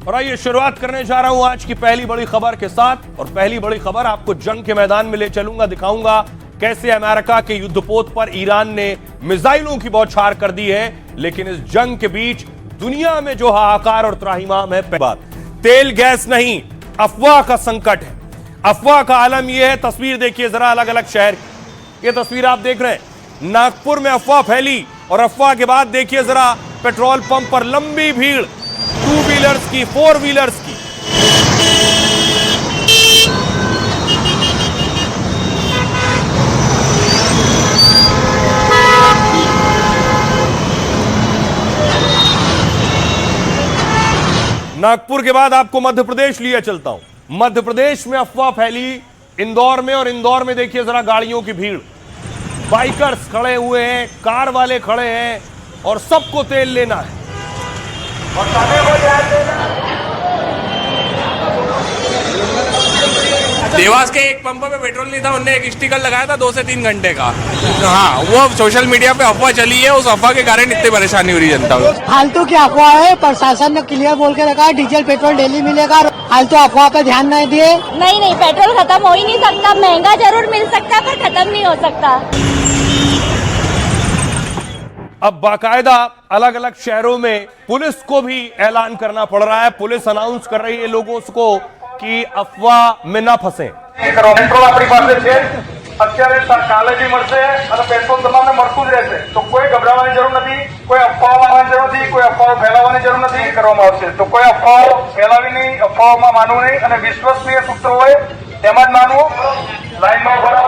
और आइए शुरुआत करने जा रहा हूं आज की पहली बड़ी खबर के साथ। और पहली बड़ी खबर आपको जंग के मैदान में ले चलूंगा, दिखाऊंगा कैसे अमेरिका के युद्धपोत पर ईरान ने मिसाइलों की बौछार कर दी है। लेकिन इस जंग के बीच दुनिया में जो हाहाकार और त्राहिमाम है, बात तेल गैस नहीं, अफवाह का संकट है। अफवाह का आलम यह है, तस्वीर देखिए जरा अलग अलग शहर की। ये तस्वीर आप देख रहे हैं, नागपुर में अफवाह फैली और अफवाह के बाद देखिए जरा पेट्रोल पंप पर लंबी भीड़, 2 व्हीलर्स की, 4 व्हीलर्स की। नागपुर के बाद आपको मध्य प्रदेश लिए चलता हूं। मध्य प्रदेश में अफवाह फैली इंदौर में, और इंदौर में देखिए जरा गाड़ियों की भीड़, बाइकर्स खड़े हुए हैं, कार वाले खड़े हैं और सबको तेल लेना है। देवास के एक पंप पे पेट्रोल नहीं था, उन्होंने एक स्टिकर लगाया था 2 से 3 घंटे का। हाँ, वो सोशल मीडिया पे अफवाह चली है, उस अफवाह के कारण इतनी परेशानी हो रही है जनता को। फालतू की अफवाह है, प्रशासन ने क्लियर बोल के रखा है डीजल पेट्रोल डेली मिलेगा। फालतू अफवाह पे ध्यान नहीं दिए। नहीं, पेट्रोल खत्म हो ही नहीं सकता। महंगा जरूर मिल सकता है पर खत्म नहीं हो सकता। अब बाकायदा अलग अलग शहरों में पुलिस को भी ऐलान करना पड़ रहा है। पुलिस अनाउंस कर रही है लोगों को कि अफवाह में ना फंसे। पेट्रोल अपनी પાસે છે અત્યારે કાલે બી મળશે અને પેટ્રોલ તમામને મળતું જ રહેશે, તો કોઈ ગભરાવાની જરૂર નથી, કોઈ અફવાઓ આવવાની જરૂર નથી, કોઈ અફવાઓ ફેલાવવાની જરૂર નથી કરવામાં આવશે। તો કોઈ અફવાઓ ફેલાવી નહીં, અફવાઓમાં માનવું નહીં અને વિશ્વસનીય સૂત્રો હોય તેમાં જ માનવું। લાઈનમાં ઉભા રહો।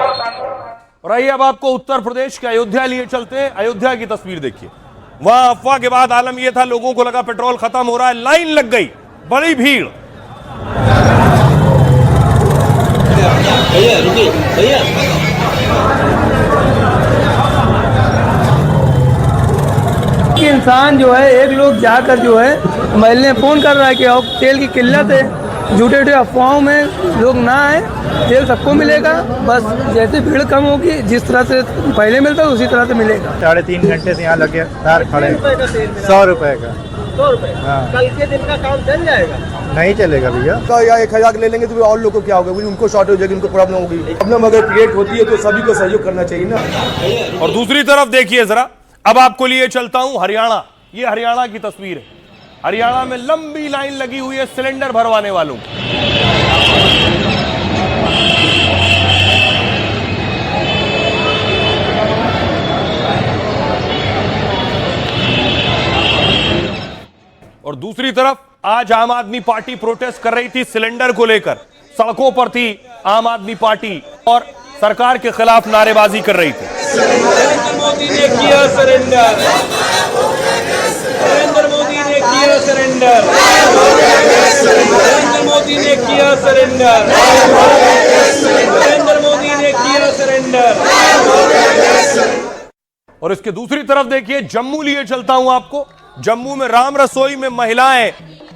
और आइए अब आपको उत्तर प्रदेश के अयोध्या लिए चलते हैं। अयोध्या की तस्वीर देखिए, वहां अफवाह के बाद आलम यह था, लोगों को लगा पेट्रोल खत्म हो रहा है, लाइन लग गई, बड़ी भीड़। इंसान जो है, एक लोग जाकर जो है मोबाइल ने फोन कर रहा है कि अब तेल की किल्लत है, झूठे झूठे अफवाहों में लोग ना आए, तेल सबको मिलेगा। बस जैसे भीड़ कम होगी, जिस तरह से पहले मिलता है उसी तरह से मिलेगा। 3.5 घंटे से यहाँ लगे तार खड़े। 100 रुपए का। 100 रुपए। हाँ। कल के दिन का काम चल जाएगा? नहीं चलेगा भैया। या 1000 ले लेंगे तो और लोगों को क्या होगा, उनको शॉर्ट हो जाएगी, उनको प्रॉब्लम होगी। प्रॉब्लम अगर क्रिएट होती है तो सभी को सहयोग करना चाहिए ना। और दूसरी तरफ देखिए जरा, अब आपको लिए चलता हूं हरियाणा। ये हरियाणा की तस्वीर है। हरियाणा में लंबी लाइन लगी हुई है सिलेंडर भरवाने वालों की। और दूसरी तरफ आज आम आदमी पार्टी प्रोटेस्ट कर रही थी सिलेंडर को लेकर, सड़कों पर थी आम आदमी पार्टी और सरकार के खिलाफ नारेबाजी कर रही थी। नरेंद्र मोदी ने किया सरेंडर, नरेंद्र मोदी ने किया सरेंडर, नरेंद्र मोदी ने किया सरेंडर, नरेंद्र मोदी ने किया सरेंडर। और इसके दूसरी तरफ देखिए, जम्मू लिए चलता हूं आपको। जम्मू में राम रसोई में महिलाएं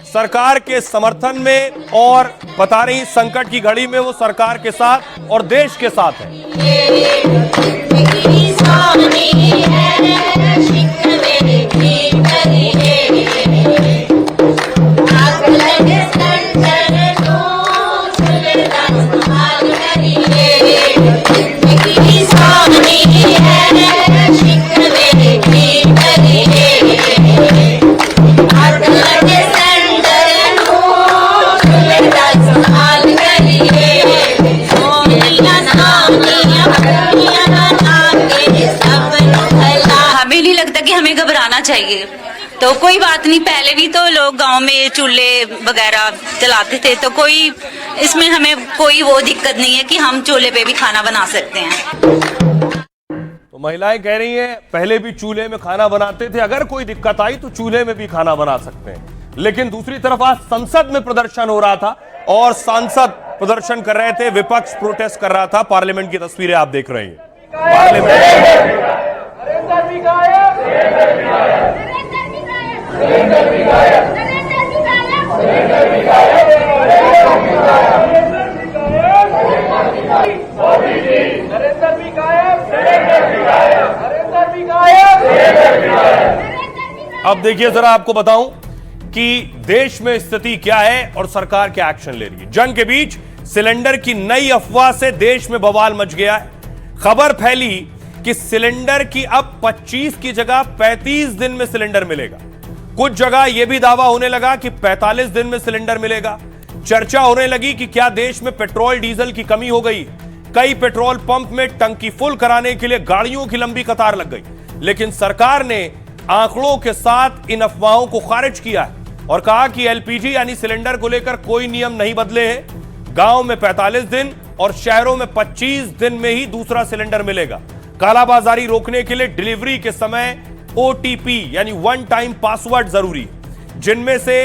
सरकार के समर्थन में और बता रही संकट की घड़ी में वो सरकार के साथ और देश के साथ है। हमें नहीं लगता कि हमें घबराना चाहिए। तो कोई बात नहीं, पहले भी तो लोग गांव में चूल्हे वगैरह जलाते थे, तो कोई इसमें हमें कोई वो दिक्कत नहीं है कि हम चूल्हे पे भी खाना बना सकते हैं। तो महिलाएं कह रही हैं पहले भी चूल्हे में खाना बनाते थे, अगर कोई दिक्कत आई तो चूल्हे में भी खाना बना सकते हैं। लेकिन दूसरी तरफ आज संसद में प्रदर्शन हो रहा था और सांसद प्रदर्शन कर रहे थे, विपक्ष प्रोटेस्ट कर रहा था। पार्लियामेंट की तस्वीरें आप देख रहे हैं। अब देखिए जरा आपको बताऊं कि देश में स्थिति क्या है और सरकार क्या एक्शन ले रही है। जंग के बीच सिलेंडर की नई अफवाह से देश में बवाल मच गया है। खबर फैली कि सिलेंडर की अब 25 की जगह 35 दिन में सिलेंडर मिलेगा। कुछ जगह यह भी दावा होने लगा कि 45 दिन में सिलेंडर मिलेगा। चर्चा होने लगी कि क्या देश में पेट्रोल डीजल की कमी हो गई। कई पेट्रोल पंप में टंकी फुल कराने के लिए गाड़ियों की लंबी कतार लग गई। लेकिन सरकार ने आंकड़ों के साथ इन अफवाहों को खारिज किया है और कहा कि एलपीजी यानी सिलेंडर को लेकर कोई नियम नहीं बदले हैं। गांव में 45 दिन और शहरों में 25 दिन में ही दूसरा सिलेंडर मिलेगा। कालाबाजारी रोकने के लिए डिलीवरी के समय ओटीपी यानी वन टाइम पासवर्ड जरूरी है, जिनमें से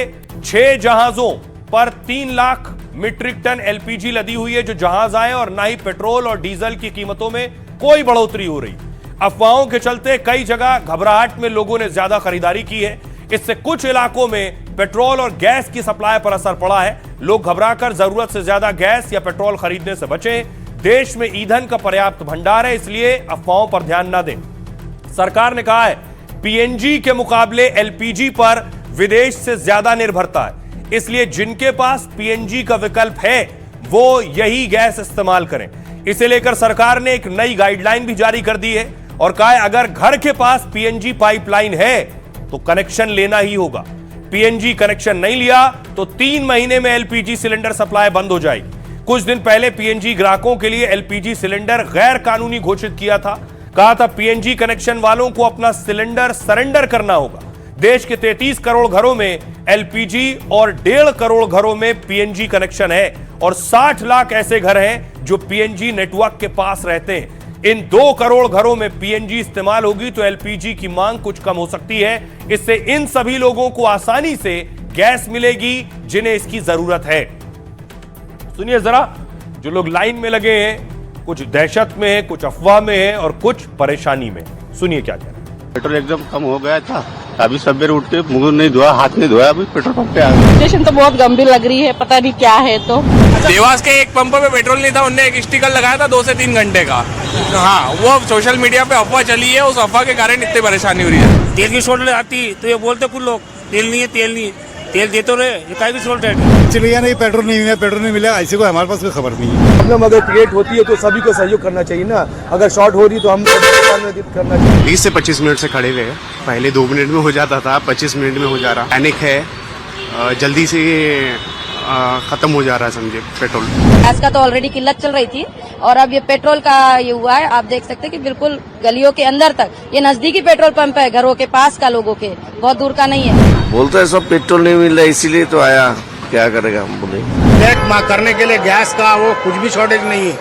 6 जहाजों पर 3 लाख मीट्रिक टन एलपीजी लदी हुई है जो जहाज आए, और ना ही पेट्रोल और डीजल की कीमतों में कोई बढ़ोतरी हो रही। अफवाहों के चलते कई जगह घबराहट में लोगों ने ज्यादा खरीदारी की है। इससे कुछ इलाकों में पेट्रोल और गैस की सप्लाई पर असर पड़ा है। लोग घबराकर जरूरत से ज्यादा गैस या पेट्रोल खरीदने से बचें। देश में ईंधन का पर्याप्त भंडार है, इसलिए अफवाहों पर ध्यान न दें। सरकार ने कहा है पीएनजी के मुकाबले एलपीजी पर विदेश से ज्यादा निर्भरता है, इसलिए जिनके पास पीएनजी का विकल्प है वो यही गैस इस्तेमाल करें। इसे लेकर सरकार ने एक नई गाइडलाइन भी जारी कर दी है और कहा है अगर घर के पास पीएनजी पाइपलाइन है तो कनेक्शन लेना ही होगा। पीएनजी कनेक्शन नहीं लिया तो 3 महीने में एलपीजी सिलेंडर सप्लाई बंद हो जाएगी। कुछ दिन पहले पीएनजी ग्राहकों के लिए एलपीजी सिलेंडर गैर कानूनी घोषित किया था। कहा था पीएनजी कनेक्शन वालों को अपना सिलेंडर सरेंडर करना होगा। देश के 33 करोड़ घरों में एलपीजी और 1.5 करोड़ घरों में पीएनजी कनेक्शन है और 60 लाख ऐसे घर हैं जो पीएनजी नेटवर्क के पास रहते हैं। इन 2 करोड़ घरों में पीएनजी इस्तेमाल होगी तो एलपीजी की मांग कुछ कम हो सकती है। इससे इन सभी लोगों को आसानी से गैस मिलेगी जिन्हें इसकी जरूरत है। सुनिए जरा, जो लोग लाइन में लगे हैं, कुछ दहशत में है, कुछ अफवाह में है और कुछ परेशानी में। सुनिए क्या कह रहे हैं। पेट्रोल एकदम कम हो गया था, अभी सवेरे उठ के मुंह नहीं धोया, हाथ नहीं धोया, अभी पेट्रोल पंप पे आ गया। सिचुएशन तो बहुत गंभीर लग रही है, पता नहीं क्या है। तो देवास के एक पंप पे पेट्रोल नहीं था, उनने एक स्टिकर लगाया था 2 से 3 घंटे का। हाँ, वो सोशल मीडिया पे अफवाह चली है, उस अफवाह के कारण इतनी परेशानी हो रही है। तेल की शॉर्टेज आती तो ये बोलते कुछ लोग तेल नहीं है, तेल नहीं है, तेल देते रहे, ये काय की शॉर्टेज चलिए नहीं, पेट्रोल नहीं मिला, पेट्रोल नहीं मिला, ऐसे को हमारे पास कोई खबर नहीं है। प्रॉब्लम अगर क्रिएट होती है तो सभी को सहयोग करना चाहिए ना। अगर शॉर्ट हो रही तो हम करना चाहिए। 20 से 25 मिनट से खड़े रहे, पहले 2 मिनट में हो जाता था, 25 मिनट में हो जा रहा। पैनिक है, जल्दी से खत्म हो जा रहा है समझे पेट्रोल। गैस का तो ऑलरेडी किल्लत चल रही थी और अब ये पेट्रोल का ये हुआ है। आप देख सकते हैं कि बिल्कुल गलियों के अंदर तक, ये नजदीकी पेट्रोल पंप है, घरों के पास का, लोगों के बहुत दूर का नहीं है। बोलते हैं सब पेट्रोल नहीं मिल रहा, इसीलिए तो आया, क्या करेगा हम बोले। ब्लैक करने के लिए गैस का वो कुछ भी शॉर्टेज नहीं है,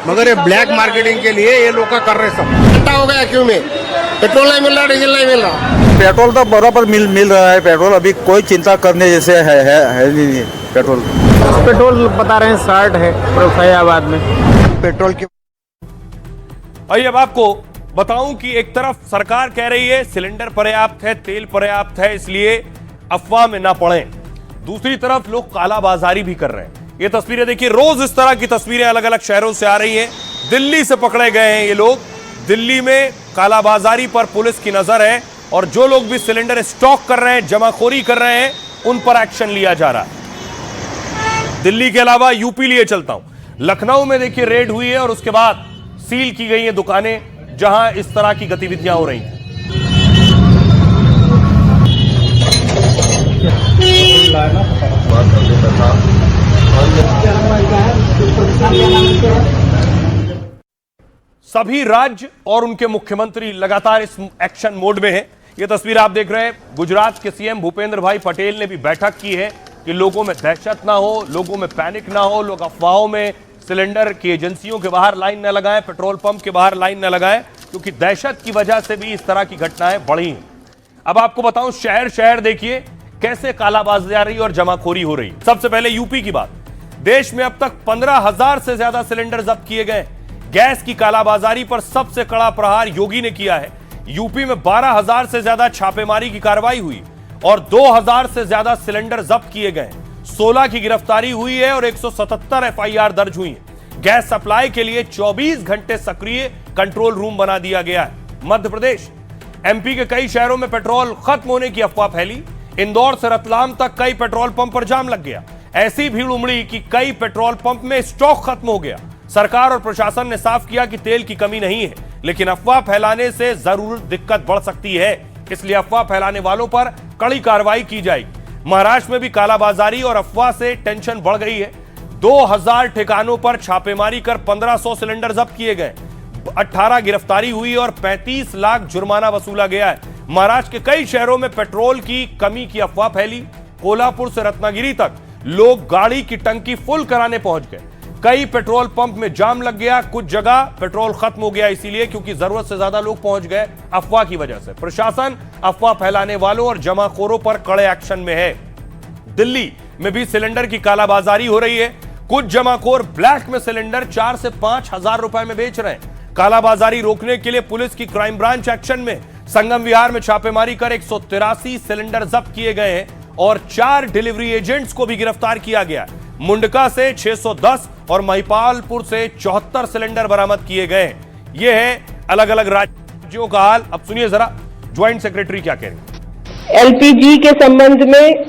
मगर ये ब्लैक मार्केटिंग के लिए ये लोग कर रहे सब। घंटा हो गया क्यों में पेट्रोल नहीं मिल रहा, डीजल नहीं मिल रहा। पेट्रोल तो बराबर मिल रहा है। पेट्रोल अभी कोई चिंता करने जैसे है नहीं पेट्रोल बता रहे हैं 60 है फैजाबाद में पेट्रोल की। आइए अब आपको बताऊं कि एक तरफ सरकार कह रही है सिलेंडर पर्याप्त है, तेल पर्याप्त है, इसलिए अफवाह में ना पड़ें। दूसरी तरफ लोग कालाबाजारी भी कर रहे हैं। ये तस्वीरें देखिए, रोज इस तरह की तस्वीरें अलग अलग शहरों से आ रही हैं। दिल्ली से पकड़े गए हैं ये लोग। दिल्ली में कालाबाजारी पर पुलिस की नजर है और जो लोग भी सिलेंडर स्टॉक कर रहे हैं, जमाखोरी कर रहे हैं, उन पर एक्शन लिया जा रहा है। दिल्ली के अलावा यूपी लिए चलता हूं। लखनऊ में देखिए रेड हुई है और उसके बाद सील की गई हैं दुकानें जहां इस तरह की गतिविधियां हो रही हैं। सभी राज्य और उनके मुख्यमंत्री लगातार इस एक्शन मोड में हैं। यह तस्वीर आप देख रहे हैं, गुजरात के सीएम भूपेंद्र भाई पटेल ने भी बैठक की है कि लोगों में दहशत ना हो, लोगों में पैनिक ना हो, लोग अफवाहों में सिलेंडर की एजेंसियों के बाहर लाइन न लगाएं, पेट्रोल पंप के बाहर लाइन न लगाएं, क्योंकि दहशत की वजह से भी इस तरह की घटनाएं बढ़ी हैं। अब आपको बताऊं, शहर शहर देखिए कैसे कालाबाजारी और जमाखोरी हो रही। सबसे पहले यूपी की बात। देश में अब तक 15,000 से ज्यादा सिलेंडर जब्त किए गए। गैस की कालाबाजारी पर सबसे कड़ा प्रहार योगी ने किया है। यूपी में 12,000 से ज्यादा छापेमारी की कार्रवाई हुई और 2,000 से ज्यादा सिलेंडर जब्त किए गए। 16 की गिरफ्तारी हुई है और 177 एफआईआर दर्ज हुई है। गैस सप्लाई के लिए 24 घंटे सक्रिय कंट्रोल रूम बना दिया गया है। मध्य प्रदेश, एमपी के कई शहरों में पेट्रोल खत्म होने की अफवाह फैली। इंदौर से रतलाम तक कई पेट्रोल पंप पर जाम लग गया। ऐसी भीड़ उमड़ी कि कई पेट्रोल पंप में स्टॉक खत्म हो गया। सरकार और प्रशासन ने साफ किया कि तेल की कमी नहीं है, लेकिन अफवाह फैलाने से जरूर दिक्कत बढ़ सकती है, इसलिए अफवाह फैलाने वालों पर कड़ी कार्रवाई की जाएगी। महाराष्ट्र में भी कालाबाजारी और अफवाह से टेंशन बढ़ गई है। 2000 ठिकानों पर छापेमारी कर 1500 सिलेंडर जब्त किए गए, 18 गिरफ्तारी हुई और 35 लाख जुर्माना वसूला गया है। महाराष्ट्र के कई शहरों में पेट्रोल की कमी की अफवाह फैली। कोल्हापुर से रत्नागिरी तक लोग गाड़ी की टंकी फुल कराने पहुंच गए। कई पेट्रोल पंप में जाम लग गया, कुछ जगह पेट्रोल खत्म हो गया, इसीलिए क्योंकि जरूरत से ज्यादा लोग पहुंच गए अफवाह की वजह से। प्रशासन अफवाह फैलाने वालों और जमाखोरों पर कड़े एक्शन में है। दिल्ली में भी सिलेंडर की कालाबाजारी हो रही है। कुछ जमाखोर ब्लैक में सिलेंडर 4 से 5 हजार रुपए में बेच रहे हैं। कालाबाजारी रोकने के लिए पुलिस की क्राइम ब्रांच एक्शन में। संगम विहार में छापेमारी कर 183 सिलेंडर जब्त किए गए हैं और 4 डिलीवरी एजेंट्स को भी गिरफ्तार किया गया। मुंडका से 610 और महिपालपुर से 74 सिलेंडर बरामद किए गए। यह है अलग अलग राज्यों का हाल। अब सुनिए जरा ज्वाइंट सेक्रेटरी क्या कह रहे हैं। एलपीजी के संबंध में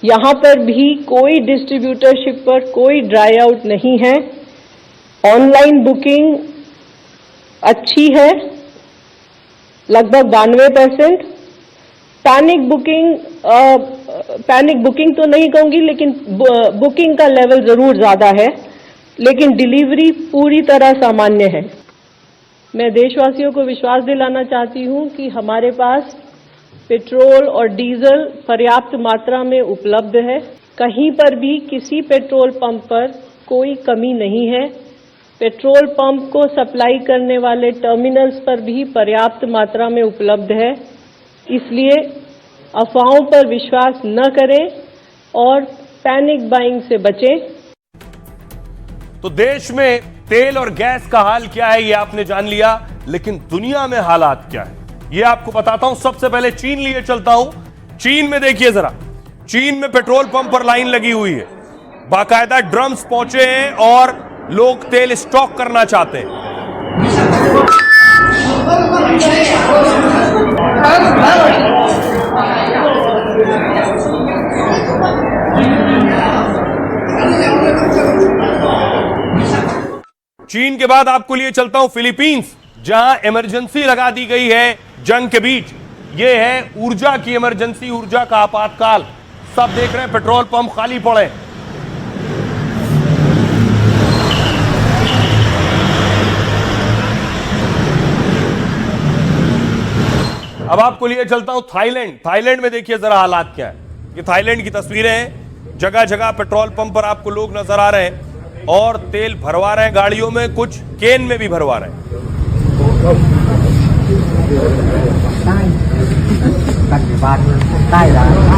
यहां पर भी कोई डिस्ट्रीब्यूटरशिप पर कोई ड्राई आउट नहीं है। ऑनलाइन बुकिंग अच्छी है, लगभग 92%। पैनिक बुकिंग तो नहीं कहूंगी, लेकिन बुकिंग का लेवल जरूर ज्यादा है, लेकिन डिलीवरी पूरी तरह सामान्य है। मैं देशवासियों को विश्वास दिलाना चाहती हूं कि हमारे पास पेट्रोल और डीजल पर्याप्त मात्रा में उपलब्ध है। कहीं पर भी किसी पेट्रोल पंप पर कोई कमी नहीं है। पेट्रोल पंप को सप्लाई करने वाले टर्मिनल्स पर भी पर्याप्त मात्रा में उपलब्ध है। इसलिए अफवाहों पर विश्वास न करें और पैनिक बाइंग से बचें। तो देश में तेल और गैस का हाल क्या है ये आपने जान लिया, लेकिन दुनिया में हालात क्या है ये आपको बताता हूं। सबसे पहले चीन लिए चलता हूं। चीन में देखिए जरा, चीन में पेट्रोल पंप पर लाइन लगी हुई है, बाकायदा ड्रम्स पहुंचे हैं और लोग तेल स्टॉक करना चाहते हैं। चीन के बाद आपको लिए चलता हूं फिलीपींस, जहां इमरजेंसी लगा दी गई है जंग के बीच। यह है ऊर्जा की इमरजेंसी, ऊर्जा का आपातकाल। सब देख रहे हैं पेट्रोल पंप खाली पड़े। अब आपको लिए चलता हूं थाईलैंड। थाईलैंड में देखिए जरा हालात क्या है। ये थाईलैंड की तस्वीरें हैं। जगह जगह पेट्रोल पंप पर आपको लोग नजर आ रहे हैं और तेल भरवा रहे हैं गाड़ियों में, कुछ केन में भी भरवा रहे हैं।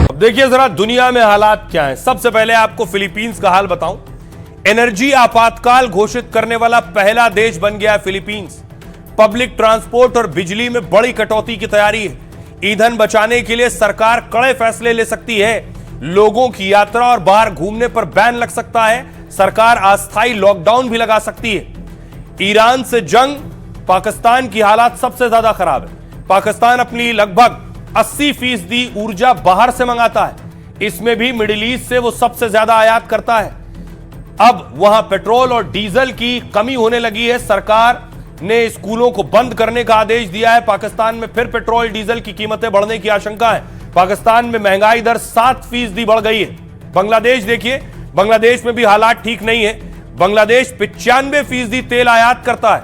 अब देखिए जरा दुनिया में हालात क्या हैं। सबसे पहले आपको फिलीपींस का हाल बताऊं। एनर्जी आपातकाल घोषित करने वाला पहला देश बन गया फिलीपींस। पब्लिक ट्रांसपोर्ट और बिजली में बड़ी कटौती की तैयारी है। ईंधन बचाने के लिए सरकार कड़े फैसले ले सकती है। लोगों की यात्रा और बाहर घूमने पर बैन लग सकता है। सरकार अस्थायी लॉकडाउन भी लगा सकती है। ईरान से जंग, पाकिस्तान की हालात सबसे ज्यादा खराब है। पाकिस्तान अपनी लगभग 80% ऊर्जा बाहर से मंगाता है। इसमें भी मिडिल ईस्ट से वो सबसे ज्यादा आयात करता है। अब वहां पेट्रोल और डीजल की कमी होने लगी है। सरकार ने स्कूलों को बंद करने का आदेश दिया है। पाकिस्तान में फिर पेट्रोल डीजल की कीमतें बढ़ने की आशंका है। पाकिस्तान में महंगाई दर 7% बढ़ गई है। बांग्लादेश देखिए, बांग्लादेश में भी हालात ठीक नहीं है। बांग्लादेश 95% तेल आयात करता है।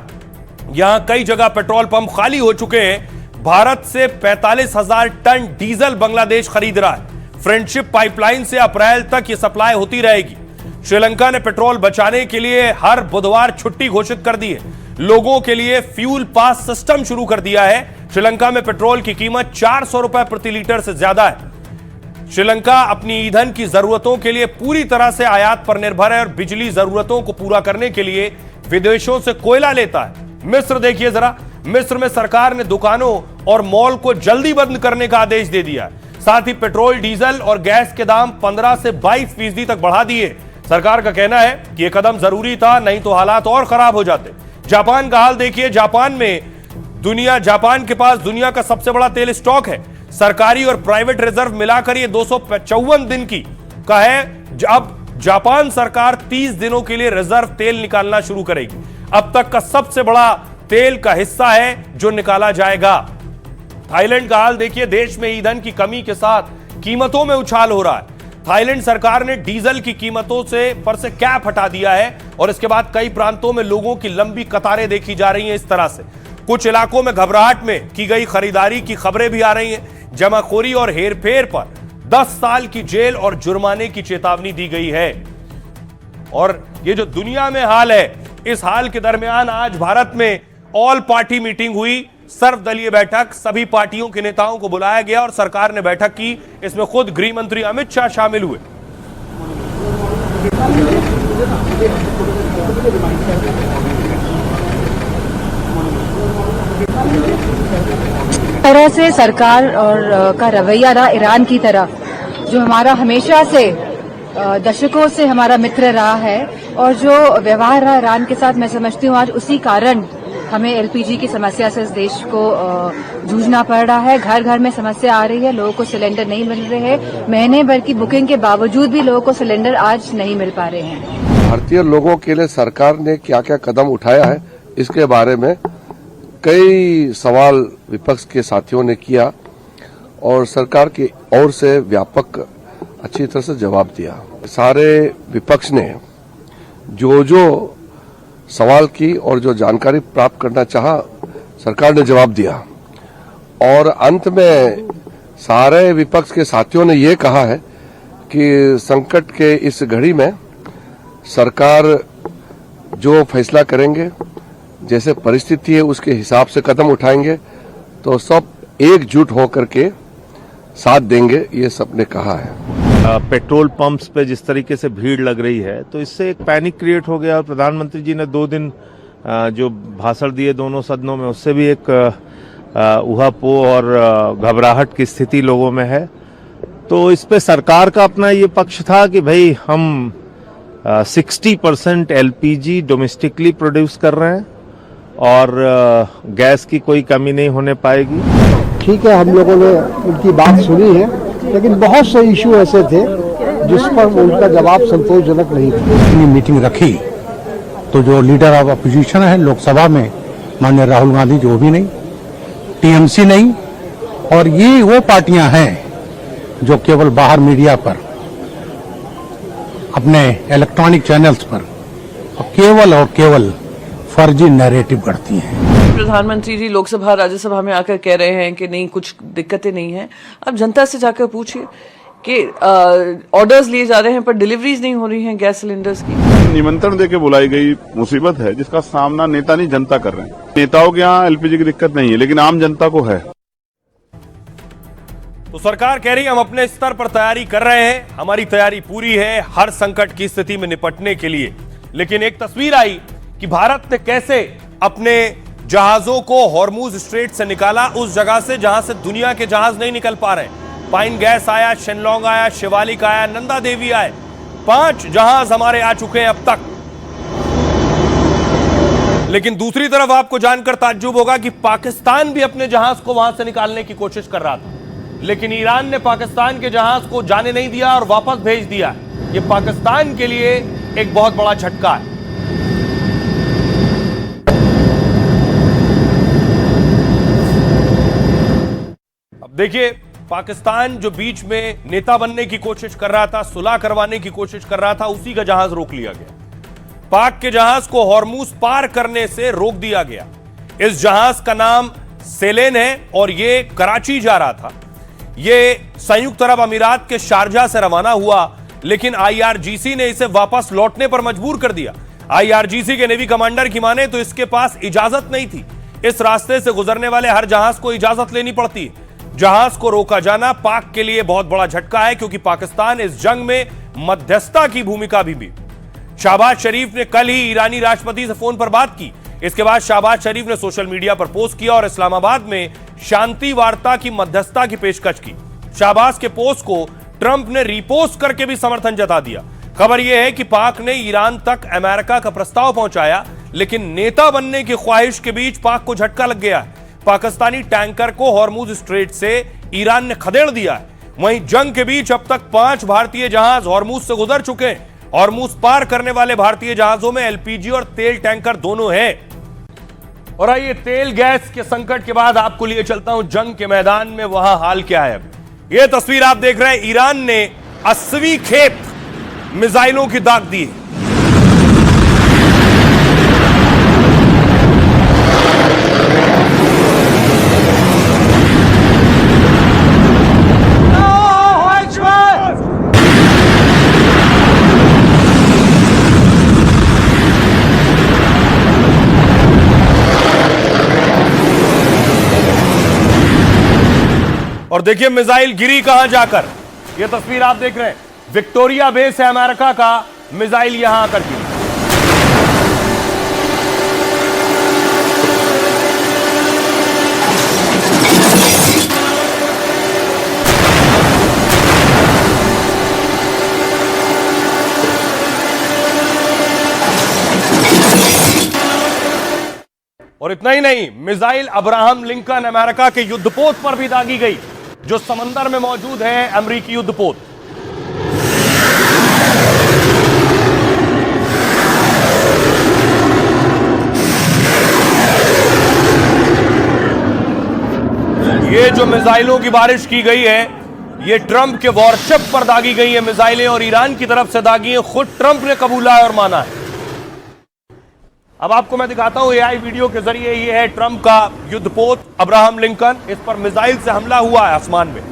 यहां कई जगह पेट्रोल पंप खाली हो चुके हैं। भारत से 45,000 टन डीजल बांग्लादेश खरीद रहा है। फ्रेंडशिप पाइपलाइन से अप्रैल तक यह सप्लाई होती रहेगी। श्रीलंका ने पेट्रोल बचाने के लिए हर बुधवार छुट्टी घोषित कर दी है। लोगों के लिए फ्यूल पास सिस्टम शुरू कर दिया है। श्रीलंका में पेट्रोल की कीमत 400 रुपए प्रति लीटर से ज्यादा है। श्रीलंका अपनी ईंधन की जरूरतों के लिए पूरी तरह से आयात पर निर्भर है और बिजली जरूरतों को पूरा करने के लिए विदेशों से कोयला लेता है। मिस्र देखिए जरा, मिस्र में सरकार ने दुकानों और मॉल को जल्दी बंद करने का आदेश दे दिया है। साथ ही पेट्रोल, डीजल और गैस के दाम 15 से 22% तक बढ़ा दिए। सरकार का कहना है कि यह कदम जरूरी था, नहीं तो हालात और खराब हो जाते। जापान का हाल देखिए। जापान के पास दुनिया का सबसे बड़ा तेल स्टॉक है। सरकारी और प्राइवेट रिजर्व मिलाकर ये 254 दिन की का है। अब जापान सरकार 30 दिनों के लिए रिजर्व तेल निकालना शुरू करेगी। अब तक का सबसे बड़ा तेल का हिस्सा है जो निकाला जाएगा। थाईलैंड का हाल देखिए, देश में ईंधन की कमी के साथ कीमतों में उछाल हो रहा है। थाईलैंड सरकार ने डीजल की कीमतों पर से कैप हटा दिया है और इसके बाद कई प्रांतों में लोगों की लंबी कतारें देखी जा रही हैं। इस तरह से कुछ इलाकों में घबराहट में की गई खरीदारी की खबरें भी आ रही हैं। जमाखोरी और हेरफेर पर 10 साल की जेल और जुर्माने की चेतावनी दी गई है। और ये जो दुनिया में हाल है, इस हाल के दरमियान आज भारत में ऑल पार्टी मीटिंग हुई, सर्वदलीय बैठक, सभी पार्टियों के नेताओं को बुलाया गया और सरकार ने बैठक की। इसमें खुद गृह मंत्री अमित शाह शामिल हुए। तरह से सरकार और का रवैया रहा ईरान की तरह, जो हमारा हमेशा से दशकों से हमारा मित्र रहा है, और जो व्यवहार रहा ईरान के साथ, मैं समझती हूँ आज उसी कारण हमें एलपीजी की समस्या से इस देश को जूझना पड़ रहा है। घर घर में समस्या आ रही है, लोगों को सिलेंडर नहीं मिल रहे हैं। महीने भर की बुकिंग के बावजूद भी लोगों को सिलेंडर आज नहीं मिल पा रहे हैं। भारतीय लोगों के लिए सरकार ने क्या क्या कदम उठाया है, इसके बारे में कई सवाल विपक्ष के साथियों ने किया और सरकार की ओर से व्यापक अच्छी तरह से जवाब दिया। सारे विपक्ष ने जो सवाल की और जो जानकारी प्राप्त करना चाहा, सरकार ने जवाब दिया। और अंत में सारे विपक्ष के साथियों ने ये कहा है कि संकट के इस घड़ी में सरकार जो फैसला करेंगे, जैसे परिस्थिति है उसके हिसाब से कदम उठाएंगे, तो सब एकजुट होकर के साथ देंगे, ये सबने कहा है। पेट्रोल पंप्स पे जिस तरीके से भीड़ लग रही है, तो इससे एक पैनिक क्रिएट हो गया। और प्रधानमंत्री जी ने 2 दिन जो भाषण दिए दोनों सदनों में, उससे भी एक ऊहापोह और घबराहट की स्थिति लोगों में है। तो इस पे सरकार का अपना ये पक्ष था कि भाई हम 60% एलपीजी डोमेस्टिकली प्रोड्यूस कर रहे हैं और गैस की कोई कमी नहीं होने पाएगी। ठीक है, हम लोगों ने उनकी बात सुनी है, लेकिन बहुत से इशू ऐसे थे जिस पर उनका जवाब संतोषजनक नहीं था। मीटिंग रखी तो जो लीडर ऑफ अपोजिशन है लोकसभा में माननीय राहुल गांधी जी, वो भी नहीं, टीएमसी नहीं, और ये वो पार्टियां हैं जो केवल बाहर मीडिया पर, अपने इलेक्ट्रॉनिक चैनल्स पर केवल और केवल फर्जी नैरेटिव करती हैं। प्रधानमंत्री जी लोकसभा राज्यसभा में आकर कह रहे हैं कि नहीं, कुछ दिक्कतें नहीं हैं। अब जनता से जाकर पूछिए कि ऑर्डर्स लिए जा रहे हैं पर डिलीवरीज नहीं हो रही हैं गैस सिलेंडर्स की। निमंत्रण देके बुलाई गई मुसीबत है जिसका सामना नेता नहीं जनता कर रहे हैं। नेताओं के यहाँ एलपीजी की दिक्कत नहीं है, लेकिन आम जनता को है। तो सरकार कह रही है हम अपने स्तर पर तैयारी कर रहे हैं, हमारी तैयारी पूरी है हर संकट की स्थिति में निपटने के लिए। लेकिन एक तस्वीर आई कि भारत ने कैसे अपने जहाजों को हॉर्मुज स्ट्रेट से निकाला, उस जगह से जहां से दुनिया के जहाज नहीं निकल पा रहे। पाइन गैस आया, शिनलोंग आया, शिवालिक आया, नंदा देवी आए, 5 जहाज हमारे आ चुके हैं अब तक। लेकिन दूसरी तरफ आपको जानकर ताज्जुब होगा कि पाकिस्तान भी अपने जहाज को वहां से निकालने की कोशिश कर रहा था, लेकिन ईरान ने पाकिस्तान के जहाज को जाने नहीं दिया और वापस भेज दिया। यह पाकिस्तान के लिए एक बहुत बड़ा झटका है। देखिए, पाकिस्तान जो बीच में नेता बनने की कोशिश कर रहा था, सुलह करवाने की कोशिश कर रहा था, उसी का जहाज रोक लिया गया। पाक के जहाज को हॉर्मुज पार करने से रोक दिया गया। इस जहाज का नाम सेलेन है और यह कराची जा रहा था। यह संयुक्त अरब अमीरात के शारजाह से रवाना हुआ, लेकिन आईआरजीसी ने इसे वापस लौटने पर मजबूर कर दिया। आईआरजीसी के नेवी कमांडर की माने तो इसके पास इजाजत नहीं थी। इस रास्ते से गुजरने वाले हर जहाज को इजाजत लेनी पड़ती है। जहाज को रोका जाना पाक के लिए बहुत बड़ा झटका है, क्योंकि पाकिस्तान इस जंग में मध्यस्थता की भूमिका भी। शहबाज शरीफ ने कल ही ईरानी राष्ट्रपति से फोन पर बात की। इसके बाद शहबाज शरीफ ने सोशल मीडिया पर पोस्ट किया और इस्लामाबाद में शांति वार्ता की मध्यस्थता की पेशकश की। शहबाज के पोस्ट को ट्रंप ने रीपोस्ट करके भी समर्थन जता दिया। खबर यह है कि पाक ने ईरान तक अमेरिका का प्रस्ताव पहुंचाया, लेकिन नेता बनने की ख्वाहिश के बीच पाक को झटका लग गया। पाकिस्तानी टैंकर को हॉर्मुज स्ट्रेट से ईरान ने खदेड़ दिया है। वहीं जंग के बीच अब तक 5 भारतीय जहाज हॉर्मूज से गुजर चुके हैं। हॉर्मूज पार करने वाले भारतीय जहाजों में एलपीजी और तेल टैंकर दोनों हैं। और आइए तेल गैस के संकट के बाद आपको लिए चलता हूं जंग के मैदान में, वहां हाल क्या है। यह तस्वीर आप देख रहे हैं, ईरान ने 80वीं खेप मिसाइलों की दाग दी है। और देखिए मिसाइल गिरी कहां जाकर। यह तस्वीर आप देख रहे हैं, विक्टोरिया बेस है अमेरिका का, मिसाइल यहां आकर गिरी। और इतना ही नहीं, मिसाइल अब्राहम लिंकन अमेरिका के युद्धपोत पर भी दागी गई, जो समंदर में मौजूद है अमेरिकी युद्धपोत। ये जो मिसाइलों की बारिश की गई है, ये ट्रंप के वॉरशिप पर दागी गई है मिसाइलें, और ईरान की तरफ से दागी है। खुद ट्रंप ने कबूला है और माना है। अब आपको मैं दिखाता हूं एआई वीडियो के जरिए, ये है ट्रंप का युद्धपोत अब्राहम लिंकन। इस पर मिसाइल से हमला हुआ है आसमान में।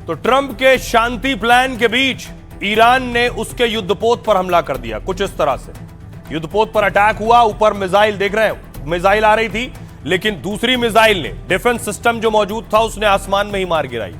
तो ट्रंप के शांति प्लान के बीच ईरान ने उसके युद्धपोत पर हमला कर दिया। कुछ इस तरह से युद्धपोत पर अटैक हुआ। ऊपर मिसाइल देख रहे हैं, मिसाइल आ रही थी, लेकिन दूसरी मिसाइल ने डिफेंस सिस्टम जो मौजूद था उसने आसमान में ही मार गिराई।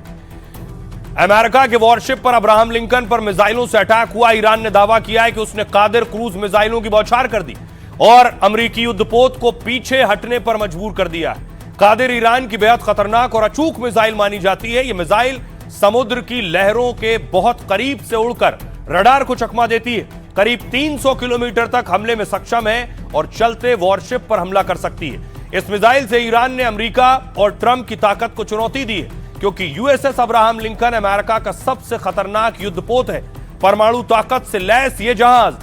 अमेरिका के वॉरशिप पर अब्राहम लिंकन पर मिसाइलों से अटैक हुआ। ईरान ने दावा किया है कि उसने कादिर क्रूज मिसाइलों की बौछार कर दी और अमेरिकी युद्धपोत को पीछे हटने पर मजबूर कर दिया। कादिर ईरान की बेहद खतरनाक और अचूक मिसाइल मानी जाती है। यह मिसाइल समुद्र की लहरों के बहुत करीब से उड़कर रडार को चकमा देती है। करीब 300 किलोमीटर तक हमले में सक्षम है और चलते वॉरशिप पर हमला कर सकती है। इस मिसाइल से ईरान ने अमेरिका और ट्रंप की ताकत को चुनौती दी है, क्योंकि यूएसएस अब्राहम लिंकन अमेरिका का सबसे खतरनाक युद्धपोत है। परमाणु ताकत से लैस यह जहाज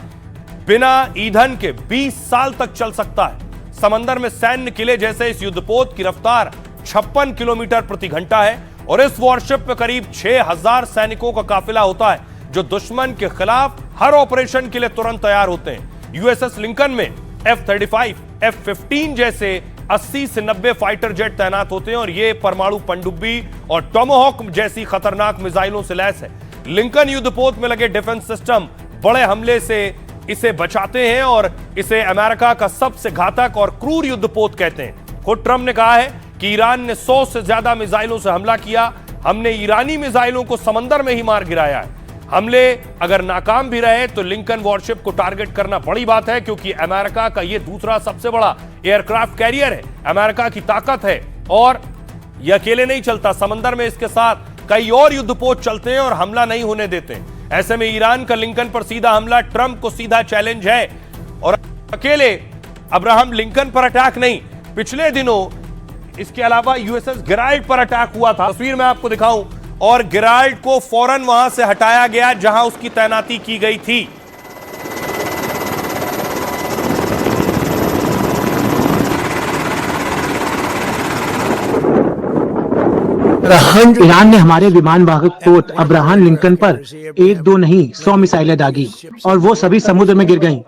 बिना ईंधन के 20 साल तक चल सकता है। समंदर में सैन्य किले जैसे इस युद्धपोत की रफ्तार 56 किलोमीटर प्रति घंटा है और इस वॉरशिप में करीब 6000 सैनिकों का काफिला होता है, जो दुश्मन के खिलाफ हर ऑपरेशन के लिए तुरंत तैयार होते हैं। यूएसएस लिंकन में F-35, F-15 जैसे 80 से 90 फाइटर जेट तैनात होते हैं और ये परमाणु पनडुब्बी और टोमाहॉक जैसी खतरनाक मिसाइलों से लैस है। लिंकन युद्धपोत में लगे डिफेंस सिस्टम बड़े हमले से इसे बचाते हैं और इसे अमेरिका का सबसे घातक और क्रूर युद्धपोत कहते हैं। खुद ट्रंप ने कहा है कि ईरान ने 100 से ज्यादा मिसाइलों से हमला किया। हमने ईरानी मिसाइलों को समंदर में ही मार गिराया है। हमले अगर नाकाम भी रहे तो लिंकन वॉरशिप को टारगेट करना बड़ी बात है, क्योंकि अमेरिका का यह दूसरा सबसे बड़ा एयरक्राफ्ट कैरियर है। अमेरिका की ताकत है और यह अकेले नहीं चलता, समंदर में इसके साथ कई और युद्धपोत चलते हैं और हमला नहीं होने देते। ऐसे में ईरान का लिंकन पर सीधा हमला ट्रंप को सीधा चैलेंज है। और अकेले अब्राहम लिंकन पर अटैक नहीं, पिछले दिनों इसके अलावा यूएसएस गिराल्ड पर अटैक हुआ था। तस्वीर मैं आपको दिखाऊं, और गिराल्ड को फौरन वहां से हटाया गया जहां उसकी तैनाती की गई थी। ईरान ने हमारे विमान वाहक पोत अब्राहम लिंकन पर 1-2 नहीं 100 मिसाइलें दागी और वो सभी समुद्र में गिर गईं,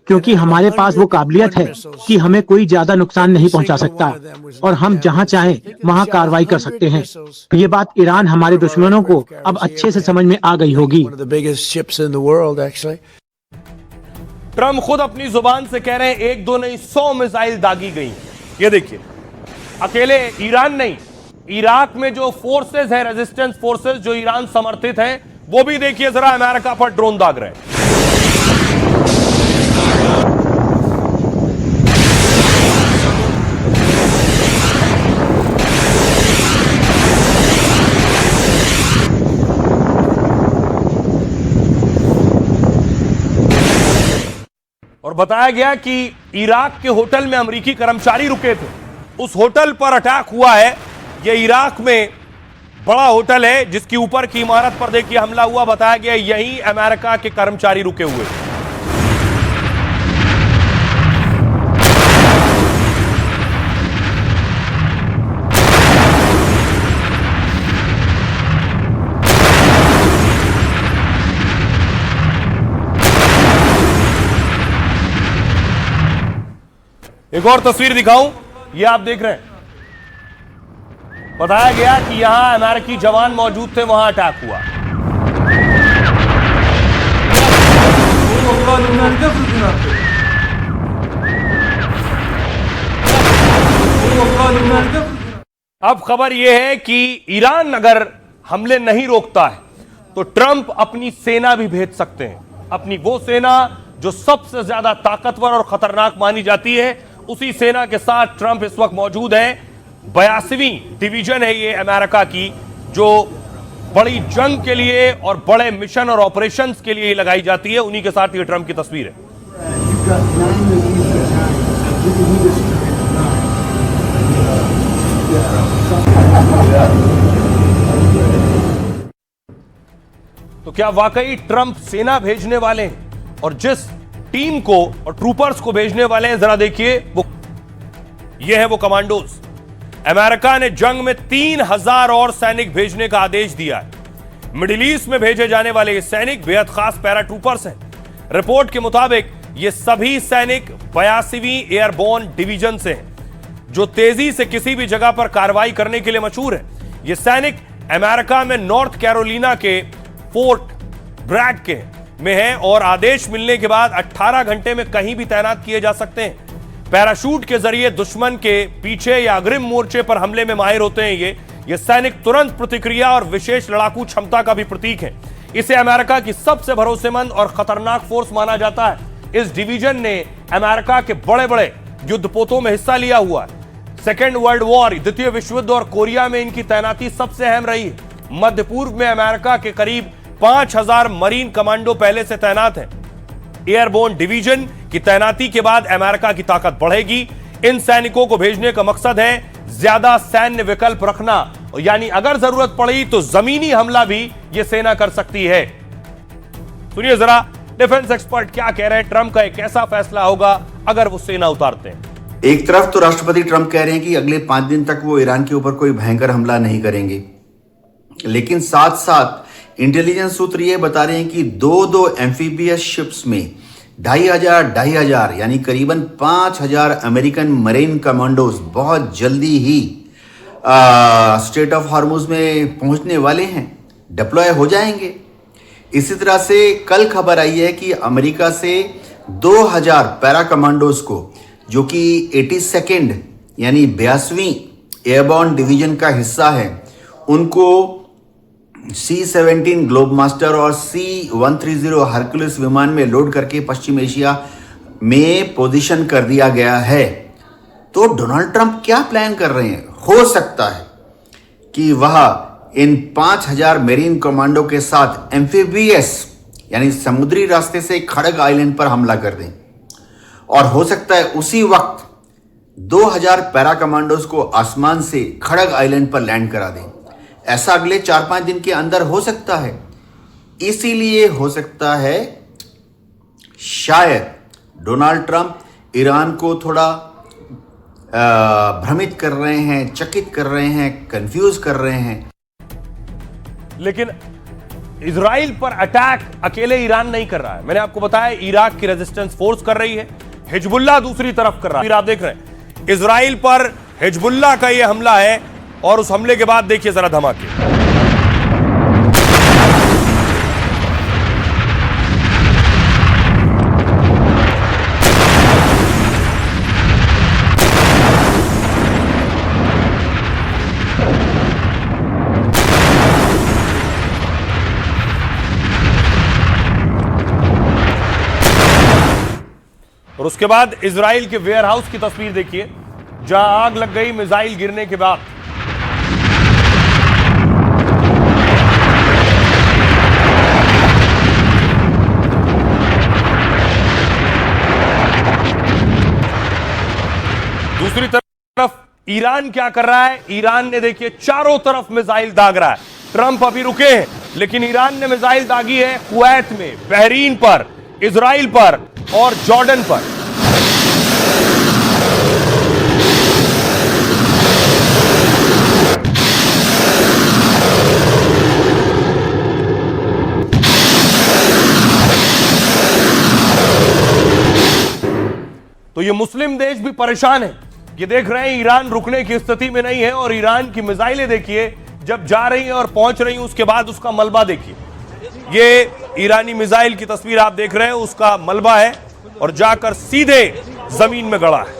क्योंकि हमारे पास वो काबिलियत है कि हमें कोई ज्यादा नुकसान नहीं पहुंचा सकता और हम जहां चाहें वहां कार्रवाई कर सकते हैं। ये बात ईरान हमारे दुश्मनों को अब अच्छे से समझ में आ गई होगी। ट्रंप खुद अपनी जुबान से कह रहे हैं 1-2 नहीं 100 मिसाइल दागी गई। ये देखिए, अकेले ईरान नहीं, इराक में जो फोर्सेस है, रेजिस्टेंस फोर्सेस जो ईरान समर्थित हैं, वो भी देखिए जरा अमेरिका पर ड्रोन दाग रहे हैं। और बताया गया कि इराक के होटल में अमेरिकी कर्मचारी रुके थे, उस होटल पर अटैक हुआ है। यह इराक में बड़ा होटल है जिसकी ऊपर की इमारत पर देखिए हमला हुआ। बताया गया यहीं अमेरिका के कर्मचारी रुके हुए। एक और तस्वीर दिखाऊं, ये आप देख रहे हैं। बताया गया कि यहां अमेरिकी जवान मौजूद थे, वहां अटैक हुआ। अब खबर यह है कि ईरान अगर हमले नहीं रोकता है तो ट्रंप अपनी सेना भी भेज सकते हैं। अपनी वो सेना जो सबसे ज्यादा ताकतवर और खतरनाक मानी जाती है, उसी सेना के साथ ट्रंप इस वक्त मौजूद है। 82वीं डिवीजन है ये अमेरिका की, जो बड़ी जंग के लिए और बड़े मिशन और ऑपरेशंस के लिए लगाई जाती है। उन्हीं के साथ ये ट्रंप की तस्वीर है। तो क्या वाकई ट्रंप सेना भेजने वाले हैं? और जिस टीम को और ट्रूपर्स को भेजने वाले हैं, जरा देखिए, वो ये है वो कमांडोज। अमेरिका ने जंग में 3000 और सैनिक भेजने का आदेश दिया है। मिडिल ईस्ट में भेजे जाने वाले ये सैनिक बेहद खास पैराट्रूपर्स हैं। रिपोर्ट के मुताबिक ये सभी सैनिक 82वीं एयरबोर्न डिवीजन से हैं, जो तेजी से किसी भी जगह पर कार्रवाई करने के लिए मशहूर है। ये सैनिक अमेरिका में नॉर्थ कैरोलिना के फोर्ट ब्रैग के में है और आदेश मिलने के बाद 18 घंटे में कहीं भी तैनात किए जा सकते हैं। पैराशूट के जरिए दुश्मन के पीछे या अग्रिम मोर्चे पर हमले में माहिर होते हैं। ये सैनिक तुरंत प्रतिक्रिया और विशेष लड़ाकू क्षमता का भी प्रतीक है। इसे अमेरिका की सबसे भरोसेमंद और खतरनाक फोर्स माना जाता है। इस डिवीजन ने अमेरिका के बड़े बड़े युद्धपोतों में हिस्सा लिया हुआ है। सेकेंड वर्ल्ड वॉर, द्वितीय विश्व युद्ध और कोरिया में इनकी तैनाती सबसे अहम रही है। मध्य पूर्व में अमेरिका के करीब 5000 मरीन कमांडो पहले से तैनात हैं। एयरबोर्न डिवीजन की तैनाती के बाद अमेरिका की ताकत बढ़ेगी। इन सैनिकों को भेजने का मकसद है ज्यादा सैन्य विकल्प रखना, यानी अगर जरूरत पड़ी तो जमीनी हमला भी यह सेना कर सकती है। सुनिए जरा डिफेंस एक्सपर्ट क्या कह रहे हैं। ट्रंप का एक ऐसा फैसला होगा अगर वो सेना उतारते हैं। एक तरफ तो राष्ट्रपति ट्रंप कह रहे हैं कि अगले 5 दिन तक वो ईरान के ऊपर कोई भयंकर हमला नहीं करेंगे, लेकिन साथ साथ इंटेलिजेंस सूत्र ये बता रहे हैं कि दो एम्फीबियस शिप्स में 2500 यानी करीबन 5000 अमेरिकन मरीन कमांडोज बहुत जल्दी ही स्ट्रेट ऑफ हार्मुज में पहुंचने वाले हैं, डिप्लॉय हो जाएंगे। इसी तरह से कल खबर आई है कि अमेरिका से 2000 पैरा कमांडोज को, जो कि 82nd यानी 82वीं एयरबोर्न डिवीजन का हिस्सा है, उनको C-17 ग्लोब मास्टर और C-130 हरकुलिस विमान में लोड करके पश्चिम एशिया में पोजीशन कर दिया गया है। तो डोनाल्ड ट्रंप क्या प्लान कर रहे हैं? हो सकता है कि वह इन 5000 मेरीन कमांडो के साथ एम्फीबियस यानी समुद्री रास्ते से खड़ग आइलैंड पर हमला कर दें, और हो सकता है उसी वक्त 2000 पैरा कमांडोज को आसमान से खड़ग आइलैंड पर लैंड करा दें। ऐसा अगले 4-5 दिन के अंदर हो सकता है। इसीलिए हो सकता है शायद डोनाल्ड ट्रंप ईरान को थोड़ा भ्रमित कर रहे हैं, चकित कर रहे हैं, कंफ्यूज कर रहे हैं। लेकिन इजराइल पर अटैक अकेले ईरान नहीं कर रहा है। मैंने आपको बताया इराक की रेजिस्टेंस फोर्स कर रही है, हिजबुल्लाह दूसरी तरफ कर रहा है। आप देख रहे हैं इजराइल पर हिजबुल्लाह का यह हमला है, और उस हमले के बाद देखिए जरा धमाके। और उसके बाद इजराइल के वेयर हाउस की तस्वीर देखिए, जहां आग लग गई मिसाइल गिरने के बाद। दूसरी तरफ ईरान क्या कर रहा है? ईरान ने देखिए चारों तरफ मिसाइल दाग रहा है। ट्रंप अभी रुके हैं, लेकिन ईरान ने मिसाइल दागी है कुवैत में, बहरीन पर, इजराइल पर और जॉर्डन पर। तो ये मुस्लिम देश भी परेशान है। ये देख रहे हैं ईरान रुकने की स्थिति में नहीं है, और ईरान की मिसाइलें देखिए जब जा रही हैं और पहुंच रही हैं, उसके बाद उसका मलबा देखिए। ये ईरानी मिसाइल की तस्वीर आप देख रहे हैं, उसका मलबा है और जाकर सीधे जमीन में गड़ा है।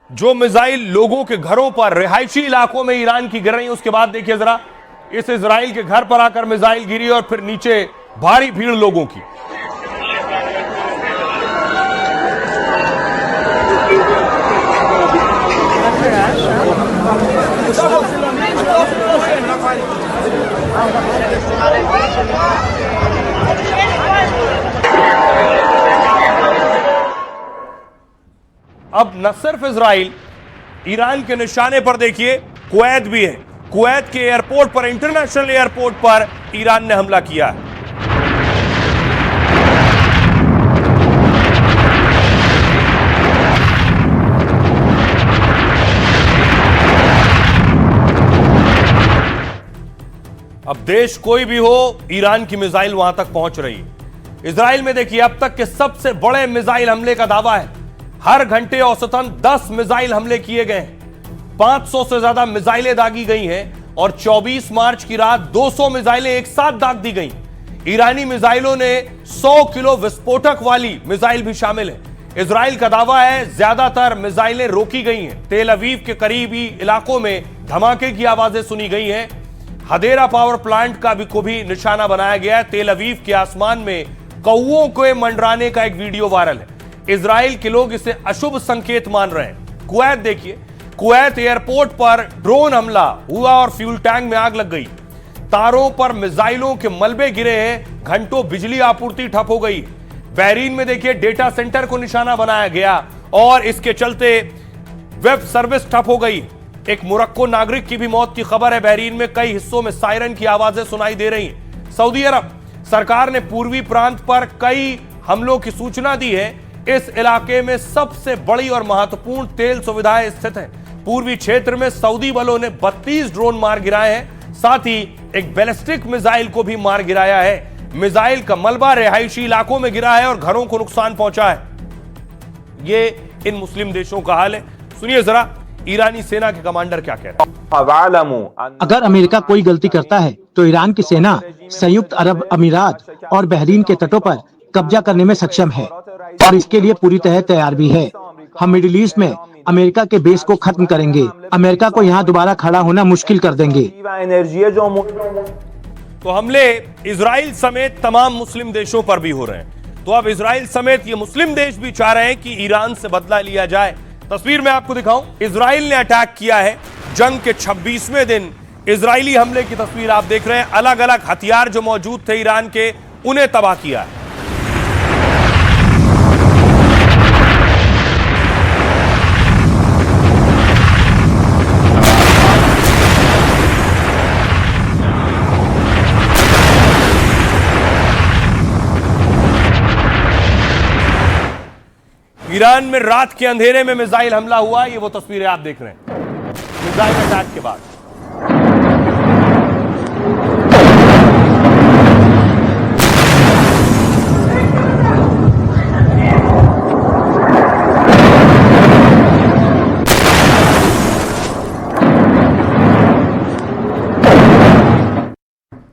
जो मिसाइल लोगों के घरों पर, रिहायशी इलाकों में ईरान की गिर रही है, उसके बाद देखिए जरा इस इजराइल के घर पर आकर मिसाइल गिरी और फिर नीचे भारी भीड़ लोगों की। अब न सिर्फ इजराइल, ईरान के निशाने पर देखिए कुवैत भी है। कुवैत के एयरपोर्ट पर, इंटरनेशनल एयरपोर्ट पर ईरान ने हमला किया है। अब देश कोई भी हो, ईरान की मिसाइल वहां तक पहुंच रही है। इजराइल में देखिए अब तक के सबसे बड़े मिसाइल हमले का दावा है। हर घंटे औसतन 10 मिसाइल हमले किए गए हैं। 500 से ज्यादा मिसाइलें दागी गई हैं और 24 मार्च की रात 200 मिसाइलें एक साथ दाग दी गई। ईरानी मिसाइलों ने 100 किलो विस्फोटक वाली मिसाइल भी शामिल है। इजराइल का दावा है ज्यादातर मिसाइलें रोकी गई हैं। तेल अवीव के करीबी इलाकों में धमाके की आवाजें सुनी गई हैं। हदेरा पावर प्लांट को भी निशाना बनाया गया है। तेल अवीव के आसमान में कौओं के मंडराने का एक वीडियो वायरल है। इजराइल के लोग इसे अशुभ संकेत मान रहे हैं। कुवैत देखिए, कुवैत एयरपोर्ट पर ड्रोन हमला हुआ और फ्यूल टैंक में आग लग गई। तारों पर मिसाइलों के मलबे गिरे हैं। घंटों बिजली आपूर्ति ठप हो गई। बहरीन में देखिए डेटा सेंटर को निशाना बनाया गया और इसके चलते वेब सर्विस ठप हो गई। एक मोरक्को नागरिक की भी मौत की खबर है। बहरीन में कई हिस्सों में सायरन की आवाजें सुनाई दे रही हैं। सऊदी अरब सरकार ने पूर्वी प्रांत पर कई हमलों की सूचना दी है। इस इलाके में सबसे बड़ी और महत्वपूर्ण तेल सुविधाएं स्थित हैं। पूर्वी क्षेत्र में सऊदी बलों ने 32 ड्रोन मार गिराए हैं। साथ ही एक बैलिस्टिक मिसाइल को भी मार गिराया है। मिसाइल का मलबा रिहायशी इलाकों में गिरा है और घरों को नुकसान पहुंचा है। ये इन मुस्लिम देशों का हाल है। सुनिए जरा ईरानी सेना के कमांडर क्या कह रहे हैं। अगर अमेरिका कोई गलती करता है तो ईरान की सेना संयुक्त अरब अमीरात और बहरीन के तटों पर कब्जा करने में सक्षम है और इसके लिए पूरी तरह तैयार भी है। हम मिडिल ईस्ट में अमेरिका के बेस को खत्म करेंगे। अमेरिका को यहाँ दोबारा खड़ा होना मुश्किल कर देंगे। तो हमले इजराइल समेत तमाम मुस्लिम देशों पर भी हो रहे हैं। तो अब इजराइल समेत ये मुस्लिम देश भी चाह रहे हैं कि ईरान से बदला लिया जाए। तस्वीर में आपको दिखाऊं, इजराइल ने अटैक किया है। जंग के 26वें दिन इजरायली हमले की तस्वीर आप देख रहे हैं। अलग अलग हथियार जो मौजूद थे ईरान के, उन्हें तबाह किया है। ईरान में रात के अंधेरे में मिसाइल हमला हुआ। ये वो तस्वीरें आप देख रहे हैं मिसाइल अटैक के बाद।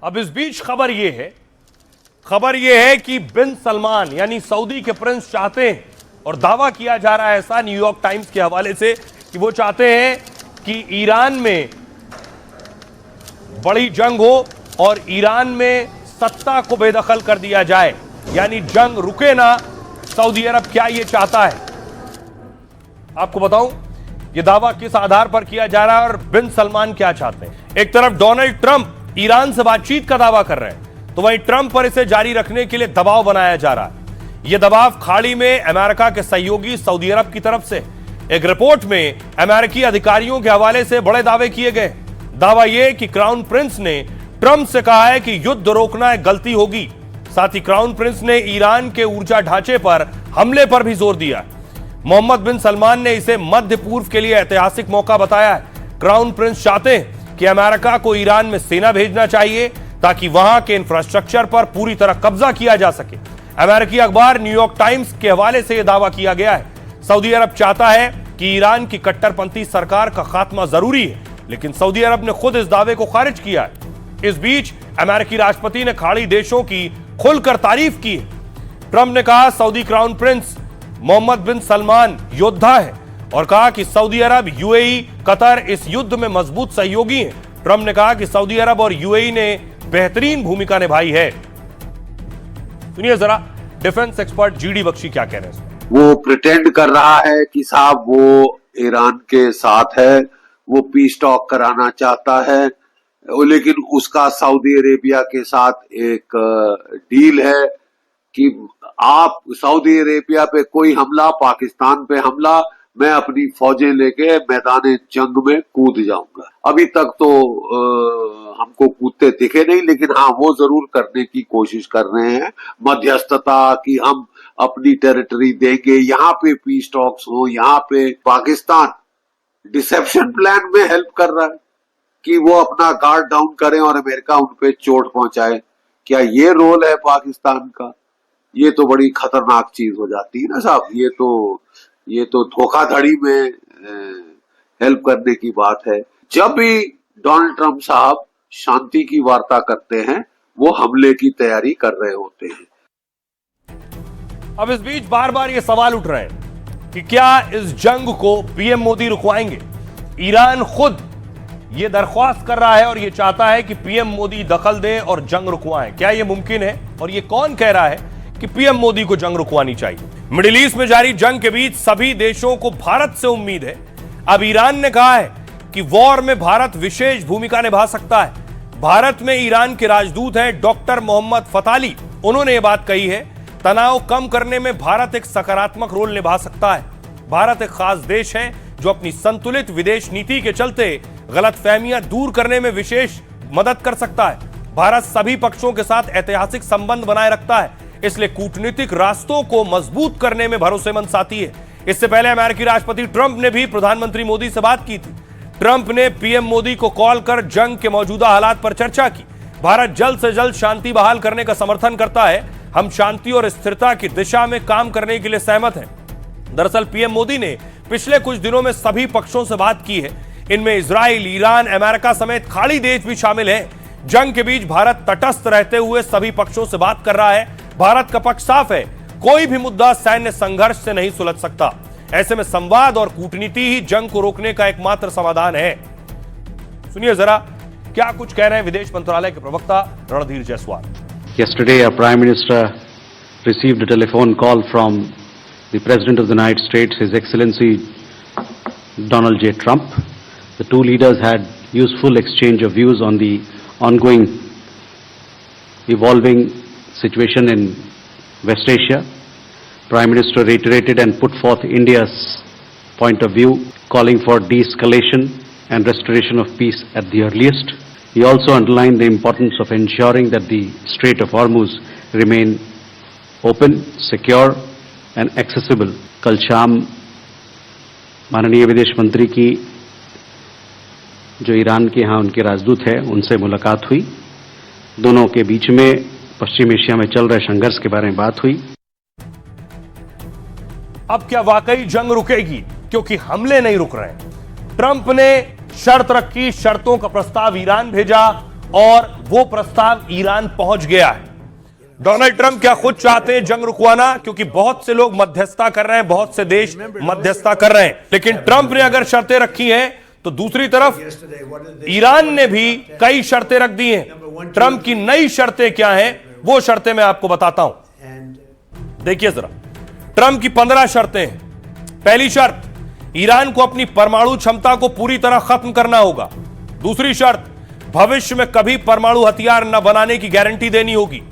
अब इस बीच खबर यह है कि बिन सलमान यानी सऊदी के प्रिंस चाहते हैं और दावा किया जा रहा है ऐसा न्यूयॉर्क टाइम्स के हवाले से कि वो चाहते हैं कि ईरान में बड़ी जंग हो और ईरान में सत्ता को बेदखल कर दिया जाए, यानी जंग रुके ना। सऊदी अरब क्या ये चाहता है? आपको बताऊं ये दावा किस आधार पर किया जा रहा है और बिन सलमान क्या चाहते हैं। एक तरफ डोनाल्ड ट्रंप ईरान से बातचीत का दावा कर रहे हैं, तो वहीं ट्रंप पर इसे जारी रखने के लिए दबाव बनाया जा रहा है। यह दबाव खाड़ी में अमेरिका के सहयोगी सऊदी अरब की तरफ से। एक रिपोर्ट में अमेरिकी अधिकारियों के हवाले से बड़े दावे किए गए। दावा यह कि क्राउन प्रिंस ने ट्रंप से कहा है कि युद्ध रोकना एक गलती होगी। साथ ही क्राउन प्रिंस ने ईरान के ऊर्जा ढांचे पर हमले पर भी जोर दिया। मोहम्मद बिन सलमान ने इसे मध्य पूर्व के लिए ऐतिहासिक मौका बताया है। क्राउन प्रिंस चाहते हैं कि अमेरिका को ईरान में सेना भेजना चाहिए ताकि वहां के इंफ्रास्ट्रक्चर पर पूरी तरह कब्जा किया जा सके। अमेरिकी अखबार न्यूयॉर्क टाइम्स के हवाले से यह दावा किया गया है। सऊदी अरब चाहता है कि ईरान की कट्टरपंथी सरकार का खात्मा जरूरी है, लेकिन सऊदी अरब ने खुद इस दावे को खारिज किया है। इस बीच अमेरिकी राष्ट्रपति ने खाड़ी देशों की खुलकर तारीफ की है। ट्रंप ने कहा सऊदी क्राउन प्रिंस मोहम्मद बिन सलमान योद्धा है और कहा कि सऊदी अरब, यूएई, कतर इस युद्ध में मजबूत सहयोगी हैं। ट्रंप ने कहा कि सऊदी अरब और यूएई ने बेहतरीन भूमिका निभाई है। सुनिए जरा डिफेंस एक्सपर्ट जीडी बख्शी क्या कह रहे हैं। वो प्रिटेंड कर रहा है कि साहब वो ईरान के साथ है, वो पीस टॉक कराना चाहता है, लेकिन उसका सऊदी अरेबिया के साथ एक डील है कि आप सऊदी अरेबिया पे कोई हमला, पाकिस्तान पे हमला, मैं अपनी फौजें लेके मैदान जंग में कूद जाऊंगा। अभी तक तो हमको कूदते दिखे नहीं, लेकिन हाँ वो जरूर करने की कोशिश कर रहे हैं मध्यस्थता कि हम अपनी टेरिटरी देंगे, यहाँ पे पीस टॉक्स हो। यहाँ पे पाकिस्तान डिसेप्शन प्लान में हेल्प कर रहा है कि वो अपना गार्ड डाउन करें और अमेरिका उन पे चोट पहुंचाए। क्या ये रोल है पाकिस्तान का? ये तो बड़ी खतरनाक चीज हो जाती है ना साहब। ये तो धोखाधड़ी में हेल्प करने की बात है। जब भी डोनाल्ड ट्रंप साहब शांति की वार्ता करते हैं, वो हमले की तैयारी कर रहे होते हैं। अब इस बीच बार बार ये सवाल उठ रहे हैं कि क्या इस जंग को पीएम मोदी रुकवाएंगे। ईरान खुद ये दरख्वास्त कर रहा है और ये चाहता है कि पीएम मोदी दखल दें और जंग रुकवाएं। क्या ये मुमकिन है और ये कौन कह रहा है कि पीएम मोदी को जंग रुकवानी चाहिए? मिडिल ईस्ट में जारी जंग के बीच सभी देशों को भारत से उम्मीद है। अब ईरान ने कहा है कि वॉर में भारत विशेष भूमिका निभा सकता है। भारत में ईरान के राजदूत हैं डॉक्टर मोहम्मद फताली। उन्होंने ये बात कही है, तनाव कम करने में भारत एक सकारात्मक रोल निभा सकता है। भारत एक खास देश है जो अपनी संतुलित विदेश नीति के चलते गलतफहमियां दूर करने में विशेष मदद कर सकता है। भारत सभी पक्षों के साथ ऐतिहासिक संबंध बनाए रखता है, इसलिए कूटनीतिक रास्तों को मजबूत करने में भरोसेमंद साथी है। इससे पहले अमेरिकी राष्ट्रपति ट्रंप ने भी प्रधानमंत्री मोदी से बात की थी। ट्रंप ने पीएम मोदी को कॉल कर जंग के मौजूदा हालात पर चर्चा की। भारत जल्द से जल्द शांति बहाल करने का समर्थन करता है। हम शांति और स्थिरता की दिशा में काम करने के लिए सहमत हैं। दरअसल पीएम मोदी ने पिछले कुछ दिनों में सभी पक्षों से बात की है। इनमें इजराइल, ईरान, अमेरिका समेत खाड़ी देश भी शामिल हैं। जंग के बीच भारत तटस्थ रहते हुए सभी पक्षों से बात कर रहा है। भारत का पक्ष साफ है, कोई भी मुद्दा सैन्य संघर्ष से नहीं सुलझ सकता। ऐसे में संवाद और कूटनीति ही जंग को रोकने का एकमात्र समाधान है। सुनिए जरा क्या कुछ कह रहे हैं विदेश मंत्रालय के प्रवक्ता Randhir Jaiswal. Yesterday, our Prime Minister received a telephone call from the President of the United States, His Excellency Donald J. Trump. The two leaders had useful exchange of views on the ongoing evolving situation in West Asia. Prime Minister reiterated and put forth India's point of view, calling for de-escalation and restoration of peace at the earliest. He also underlined the importance of ensuring that the Strait of Hormuz remain open, secure and accessible. कल शाम माननीय विदेश मंत्री की जो Iran के यहाँ उनके राजदूत है उनसे मुलाकात हुई। दोनों के बीच में पश्चिम एशिया में चल रहे संघर्ष के बारे में बात हुई। अब क्या वाकई जंग रुकेगी? क्योंकि हमले नहीं रुक रहे हैं। ट्रंप ने शर्त रखी, शर्तों का प्रस्ताव ईरान भेजा और वो प्रस्ताव ईरान पहुंच गया है। डोनाल्ड ट्रंप क्या खुद चाहते हैं जंग रुकवाना? क्योंकि बहुत से लोग मध्यस्थता कर रहे हैं, बहुत से देश मध्यस्थता कर रहे हैं, लेकिन ट्रंप ने अगर शर्तें रखी हैं तो दूसरी तरफ ईरान ने भी कई शर्तें रख दी हैं। ट्रंप की नई शर्तें क्या हैं, वो शर्तें मैं आपको बताता हूं। देखिए जरा, ट्रंप की 15 शर्तें हैं। पहली शर्त, ईरान को अपनी परमाणु क्षमता को पूरी तरह खत्म करना होगा। दूसरी शर्त, भविष्य में कभी परमाणु हथियार न बनाने की गारंटी देनी होगी।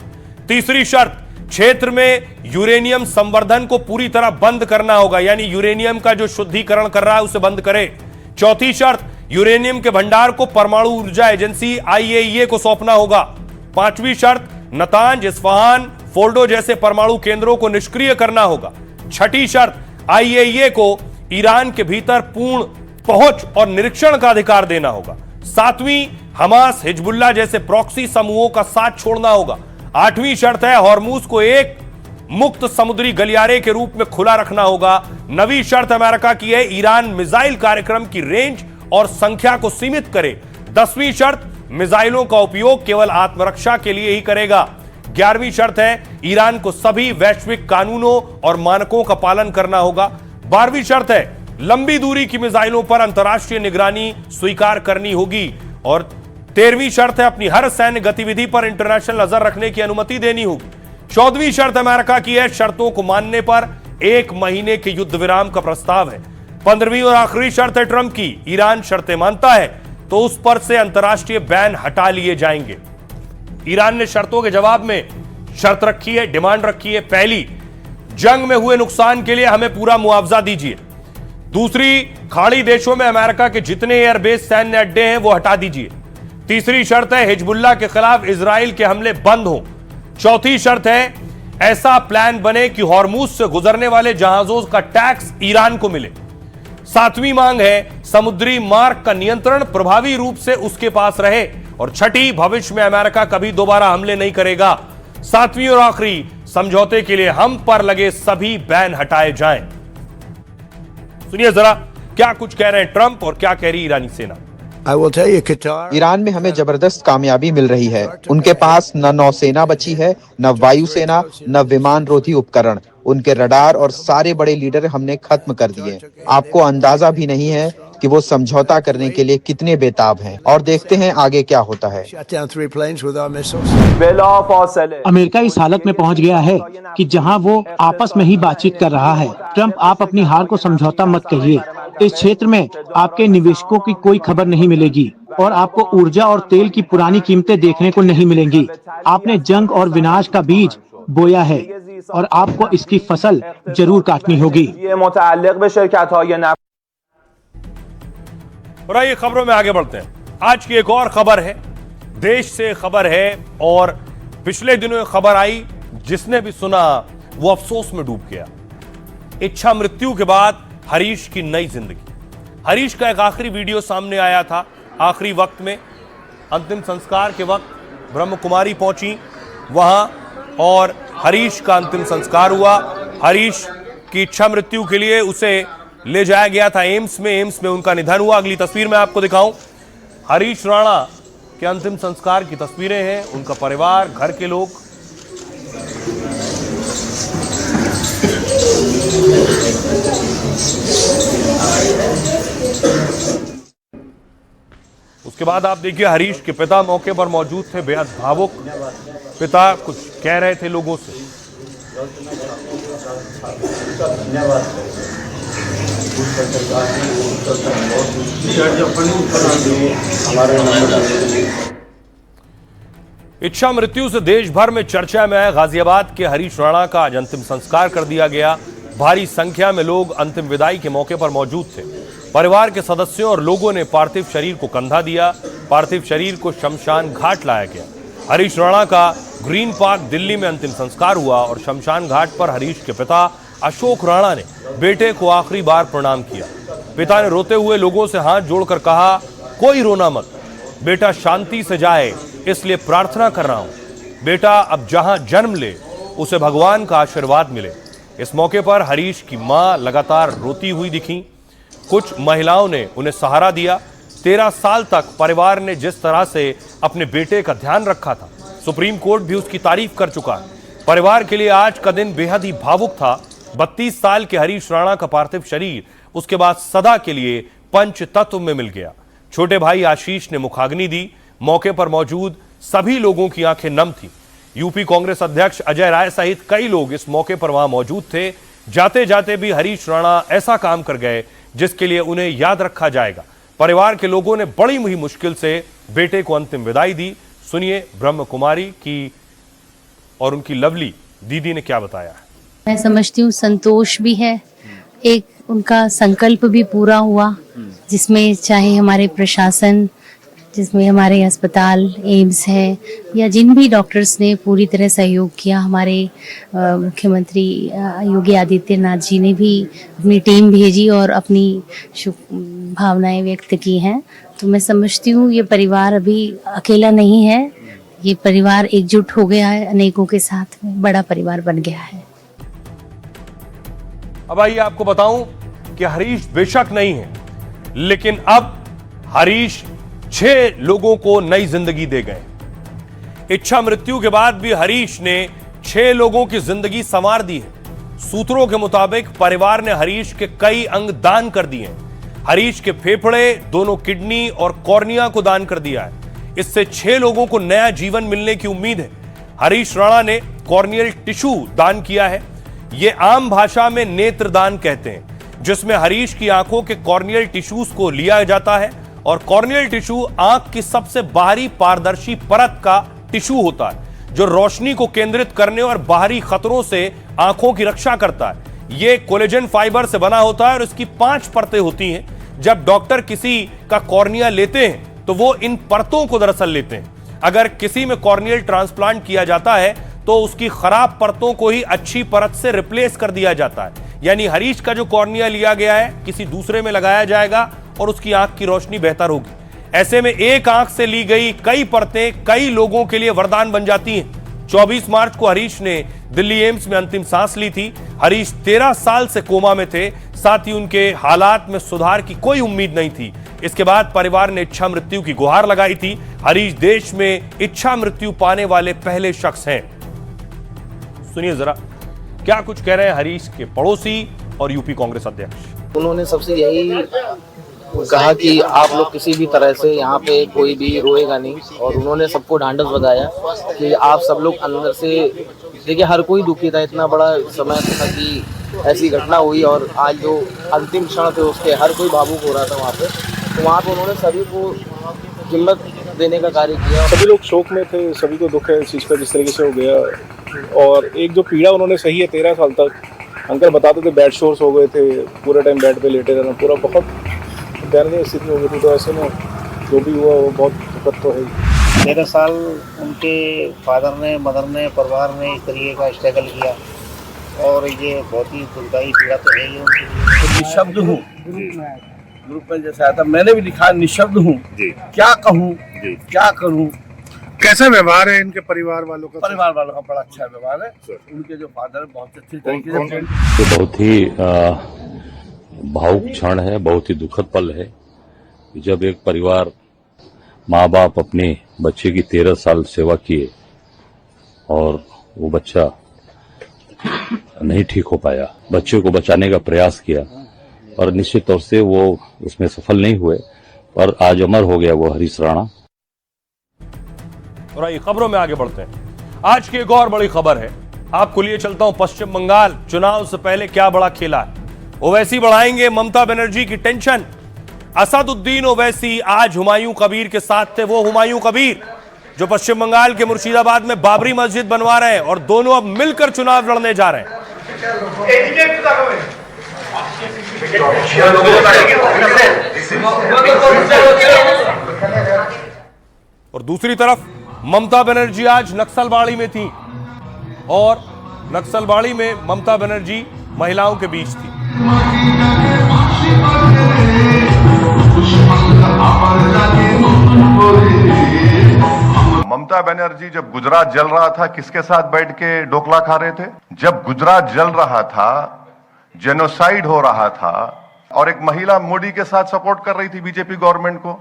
तीसरी शर्त, क्षेत्र में यूरेनियम संवर्धन को पूरी तरह बंद करना होगा, यानी यूरेनियम का जो शुद्धिकरण कर रहा है उसे बंद करे। चौथी शर्त, यूरेनियम के भंडार को परमाणु ऊर्जा एजेंसी IAEA को सौंपना होगा। पांचवी शर्त, नतांज, इस्फहान, फोर्डो जैसे परमाणु केंद्रों को निष्क्रिय करना होगा। छठी शर्त, IAEA को ईरान के भीतर पूर्ण पहुंच और निरीक्षण का अधिकार देना होगा। सातवीं, हमास, हिजबुल्लाह जैसे प्रॉक्सी समूहों का साथ छोड़ना होगा। आठवीं शर्त है, हॉर्मूज को एक मुक्त समुद्री गलियारे के रूप में खुला रखना होगा। नवीं शर्त अमेरिका की है, ईरान मिसाइल कार्यक्रम की रेंज और संख्या को सीमित करे। 10वीं शर्त, मिसाइलों का उपयोग केवल आत्मरक्षा के लिए ही करेगा। 11वीं शर्त है, ईरान को सभी वैश्विक कानूनों और मानकों का पालन करना होगा। 12वीं शर्त है, लंबी दूरी की मिसाइलों पर अंतर्राष्ट्रीय निगरानी स्वीकार करनी होगी। और 13वीं शर्त है, अपनी हर सैन्य गतिविधि पर इंटरनेशनल नजर रखने की अनुमति देनी होगी। 14वीं शर्त अमेरिका की है, शर्तों को मानने पर 1 महीने के युद्ध विराम का प्रस्ताव है। 15वीं और आखिरी शर्त है ट्रंप की, ईरान शर्तें मानता है तो उस पर से अंतर्राष्ट्रीय बैन हटा लिए जाएंगे। ईरान ने शर्तों के जवाब में शर्त रखी है, डिमांड रखी है। पहली, जंग में हुए नुकसान के लिए हमें पूरा मुआवजा दीजिए। दूसरी, खाड़ी देशों में अमेरिका के जितने एयरबेस सैन्य अड्डे हैं वो हटा दीजिए। तीसरी शर्त है, हिजबुल्लाह के खिलाफ इजराइल के हमले बंद हों। चौथी शर्त है, ऐसा प्लान बने कि हॉर्मूज से गुजरने वाले जहाजों का टैक्स ईरान को मिले। 7वीं मांग है, समुद्री मार्ग का नियंत्रण प्रभावी रूप से उसके पास रहे। और छठी, भविष्य में अमेरिका कभी दोबारा हमले नहीं करेगा। 7वीं और आखिरी, समझौते के लिए हम पर लगे सभी बैन हटाए जाएं। सुनिए जरा क्या कुछ कह रहे हैं ट्रंप और क्या कह रही ईरानी सेना। ईरान में हमें जबरदस्त कामयाबी मिल रही है। उनके पास न नौसेना बची है, न वायुसेना, न विमान रोधी उपकरण। उनके रडार और सारे बड़े लीडर हमने खत्म कर दिए। आपको अंदाजा भी नहीं है कि वो समझौता करने के लिए कितने बेताब हैं। और देखते हैं आगे क्या होता है। अमेरिका इस हालत में पहुंच गया है कि जहां वो आपस में ही बातचीत कर रहा है। ट्रंप, आप अपनी हार को समझौता मत कहिए। इस क्षेत्र में आपके निवेशकों की कोई खबर नहीं मिलेगी और आपको ऊर्जा और तेल की पुरानी कीमतें देखने को नहीं मिलेंगी। आपने जंग और विनाश का बीज बोया है और आपको इसकी फसल जरूर काटनी होगी। और आइए खबरों में आगे बढ़ते हैं। आज की एक और खबर है, देश से खबर है और पिछले दिनों खबर आई, जिसने भी सुना वो अफसोस में डूब गया। इच्छा मृत्यु के बाद हरीश की नई जिंदगी। हरीश का एक आखिरी वीडियो सामने आया था। आखिरी वक्त में अंतिम संस्कार के वक्त ब्रह्म कुमारी पहुंची वहां और हरीश का अंतिम संस्कार हुआ। हरीश की इच्छा मृत्यु के लिए उसे ले जाया गया था एम्स में उनका निधन हुआ। अगली तस्वीर मैं आपको दिखाऊं, हरीश राणा के अंतिम संस्कार की तस्वीरें हैं, उनका परिवार, घर के लोग। उसके बाद आप देखिए हरीश के पिता मौके पर मौजूद थे, बेहद भावुक पिता कुछ कह रहे थे लोगों से। इच्छा मृत्यु से देश भर में चर्चा में आए गाजियाबाद के हरीश राणा का आज अंतिम संस्कार कर दिया गया। भारी संख्या में लोग अंतिम विदाई के मौके पर मौजूद थे। परिवार के सदस्यों और लोगों ने पार्थिव शरीर को कंधा दिया। पार्थिव शरीर को शमशान घाट लाया गया। हरीश राणा का ग्रीन पार्क दिल्ली में अंतिम संस्कार हुआ और शमशान घाट पर हरीश के पिता अशोक राणा ने बेटे को आखिरी बार प्रणाम किया। पिता ने रोते हुए लोगों से हाथ जोड़कर कहा, कोई रोना मत, बेटा शांति से जाए इसलिए प्रार्थना कर रहा हूं। बेटा अब जहां जन्म ले उसे भगवान का आशीर्वाद मिले। इस मौके पर हरीश की मां लगातार रोती हुई दिखी। कुछ महिलाओं ने उन्हें सहारा दिया। 13 साल तक परिवार ने जिस तरह से अपने बेटे का ध्यान रखा था, सुप्रीम कोर्ट भी उसकी तारीफ कर चुका है। परिवार के लिए आज का दिन बेहद ही भावुक था। 32 साल के हरीश राणा का पार्थिव शरीर उसके बाद सदा के लिए पंच तत्व में मिल गया। छोटे भाई आशीष ने मुखाग्नि दी। मौके पर मौजूद सभी लोगों की आंखें नम थी। यूपी कांग्रेस अध्यक्ष अजय राय सहित कई लोग इस मौके पर वहां मौजूद थे। जाते जाते भी हरीश राणा ऐसा काम कर गए जिसके लिए उन्हें याद रखा जाएगा। परिवार के लोगों ने बड़ी ही मुश्किल से बेटे को अंतिम विदाई दी। सुनिए ब्रह्म कुमारी की और उनकी लवली दीदी ने क्या बताया। मैं समझती हूँ संतोष भी है, एक उनका संकल्प भी पूरा हुआ, जिसमें चाहे हमारे प्रशासन, जिसमें हमारे अस्पताल एम्स है या जिन भी डॉक्टर्स ने पूरी तरह सहयोग किया, हमारे मुख्यमंत्री योगी आदित्यनाथ जी ने भी अपनी टीम भेजी और अपनी भावनाएं व्यक्त की हैं। तो मैं समझती हूँ ये परिवार अभी अकेला नहीं है, ये परिवार एकजुट हो गया है, अनेकों के साथ में बड़ा परिवार बन गया है। अब आइए आपको बताऊं कि हरीश बेशक नहीं है, लेकिन अब हरीश 6 लोगों को नई जिंदगी दे गए। इच्छा मृत्यु के बाद भी हरीश ने 6 लोगों की जिंदगी संवार दी है। सूत्रों के मुताबिक परिवार ने हरीश के कई अंग दान कर दिए हैं। हरीश के फेफड़े, दोनों किडनी और कॉर्निया को दान कर दिया है। इससे 6 लोगों को नया जीवन मिलने की उम्मीद है। हरीश राणा ने कॉर्नियल टिश्यू दान किया है। यह आम भाषा में नेत्र दान कहते हैं, जिसमें हरीश की आंखों के कॉर्नियल टिश्यूज को लिया जाता है। और कॉर्नियल टिश्यू आंख की सबसे बाहरी पारदर्शी परत का टिश्यू होता है, जो रोशनी को केंद्रित करने और बाहरी खतरों से आंखों की रक्षा करता है। यह कोलेजन फाइबर से बना होता है और इसकी 5 परतें होती हैं। जब डॉक्टर किसी का कॉर्निया लेते हैं तो वो इन परतों को दरअसल लेते हैं। अगर किसी में कॉर्नियल ट्रांसप्लांट किया जाता है तो उसकी खराब परतों को ही अच्छी परत से रिप्लेस कर दिया जाता है। यानी हरीश का जो कॉर्निया लिया गया है किसी दूसरे में लगाया जाएगा और उसकी आंख की रोशनी बेहतर होगी। ऐसे में एक आंख से ली गई कई परतें कई लोगों के लिए वरदान बन जाती हैं। 24 मार्च को हरीश ने दिल्ली एम्स में अंतिम सांस ली थी। हरीश 13 साल से कोमा में थे, साथ ही उनके हालात में सुधार की कोई उम्मीद नहीं थी। इसके बाद परिवार ने इच्छा मृत्यु की गुहार लगाई थी। हरीश देश में इच्छा मृत्यु पाने वाले पहले शख्स हैं। सुनिए जरा क्या कुछ कह रहे हैं हरीश के पड़ोसी और यूपी कांग्रेस अध्यक्ष। उन्होंने सबसे यही कहा कि आप लोग किसी भी तरह से यहाँ पे कोई भी रोएगा नहीं, और उन्होंने सबको ढांढस बजाया कि आप सब लोग अंदर से देखिए, हर कोई दुखी था। इतना बड़ा समय था कि ऐसी घटना हुई और आज जो अंतिम क्षण थे उसके हर कोई भावुक हो रहा था वहाँ पे। तो वहाँ पे उन्होंने सभी को हिम्मत देने का कार्य किया। सभी लोग शोक में थे, सभी को दुख है इस चीज़ का जिस तरीके से हो गया। और एक जो पीड़ा उन्होंने सही है 13 साल तक, अंकल बताते थे बेड शोर्स हो गए थे, पूरा टाइम बेड पे लेटे रहना, पूरा बहुत दयनीय स्थिति हो गई थी। तो ऐसे में जो भी हुआ वो बहुत दुखद तो है। 13 साल उनके फादर ने, मदर ने, परिवार ने इस तरीके का स्ट्रगल किया और ये बहुत ही दुखदायी पीड़ा तो है ही उनके लिए। निशब्द हूँ, ग्रुप में जैसा आया था मैंने भी लिखा निशब्द हूँ, क्या कहूँ क्या करूँ। कैसा व्यवहार है इनके परिवार वालों का? परिवार वालों का बड़ा अच्छा व्यवहार है। उनके जो फादर बहुत अच्छे तरीके से। ये बहुत ही भावुक क्षण है, बहुत ही दुखद पल है जब एक परिवार, माँ बाप अपने बच्चे की 13 साल सेवा किए और वो बच्चा नहीं ठीक हो पाया। बच्चे को बचाने का प्रयास किया और निश्चित तौर से वो उसमें सफल नहीं हुए और आज अमर हो गया वो हरीश राणा। और आइए खबरों में आगे बढ़ते हैं। आज की एक और बड़ी खबर है, आपको लिए चलता हूं पश्चिम बंगाल। चुनाव से पहले क्या बड़ा खेला है। ओवैसी बढ़ाएंगे ममता बनर्जी की टेंशन। असदुद्दीन ओवैसी आज हुमायूं कबीर के साथ थे। वो हुमायूं कबीर जो पश्चिम बंगाल के मुर्शिदाबाद में बाबरी मस्जिद बनवा रहे हैं और दोनों अब मिलकर चुनाव लड़ने जा रहे हैं। और दूसरी तरफ ममता बनर्जी आज नक्सलबाड़ी में थी और नक्सलबाड़ी में ममता बनर्जी महिलाओं के बीच थी। ममता बनर्जी जब गुजरात जल रहा था किसके साथ बैठ के डोकला खा रहे थे? जब गुजरात जल रहा था, जेनोसाइड हो रहा था और एक महिला मोदी के साथ सपोर्ट कर रही थी बीजेपी गवर्नमेंट को।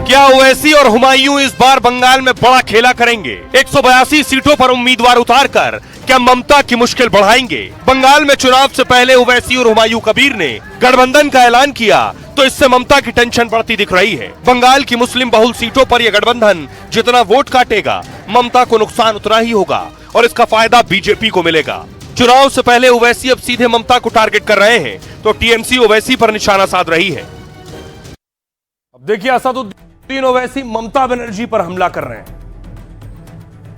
क्या ओवैसी और हुमायूं इस बार बंगाल में बड़ा खेला करेंगे? 182 सीटों पर उम्मीदवार उतारकर क्या ममता की मुश्किल बढ़ाएंगे? बंगाल में चुनाव से पहले ओवैसी और हुमायूं कबीर ने गठबंधन का ऐलान किया तो इससे ममता की टेंशन बढ़ती दिख रही है। बंगाल की मुस्लिम बहुल सीटों पर यह गठबंधन जितना वोट काटेगा, ममता को नुकसान उतना ही होगा और इसका फायदा बीजेपी को मिलेगा। चुनाव से पहले ओवैसी अब सीधे ममता को टारगेट कर रहे हैं तो टीएमसी ओवैसी पर निशाना साध रही है। अब देखिए, असदुद्दीन ओवैसी ममता बनर्जी पर हमला कर रहे हैं।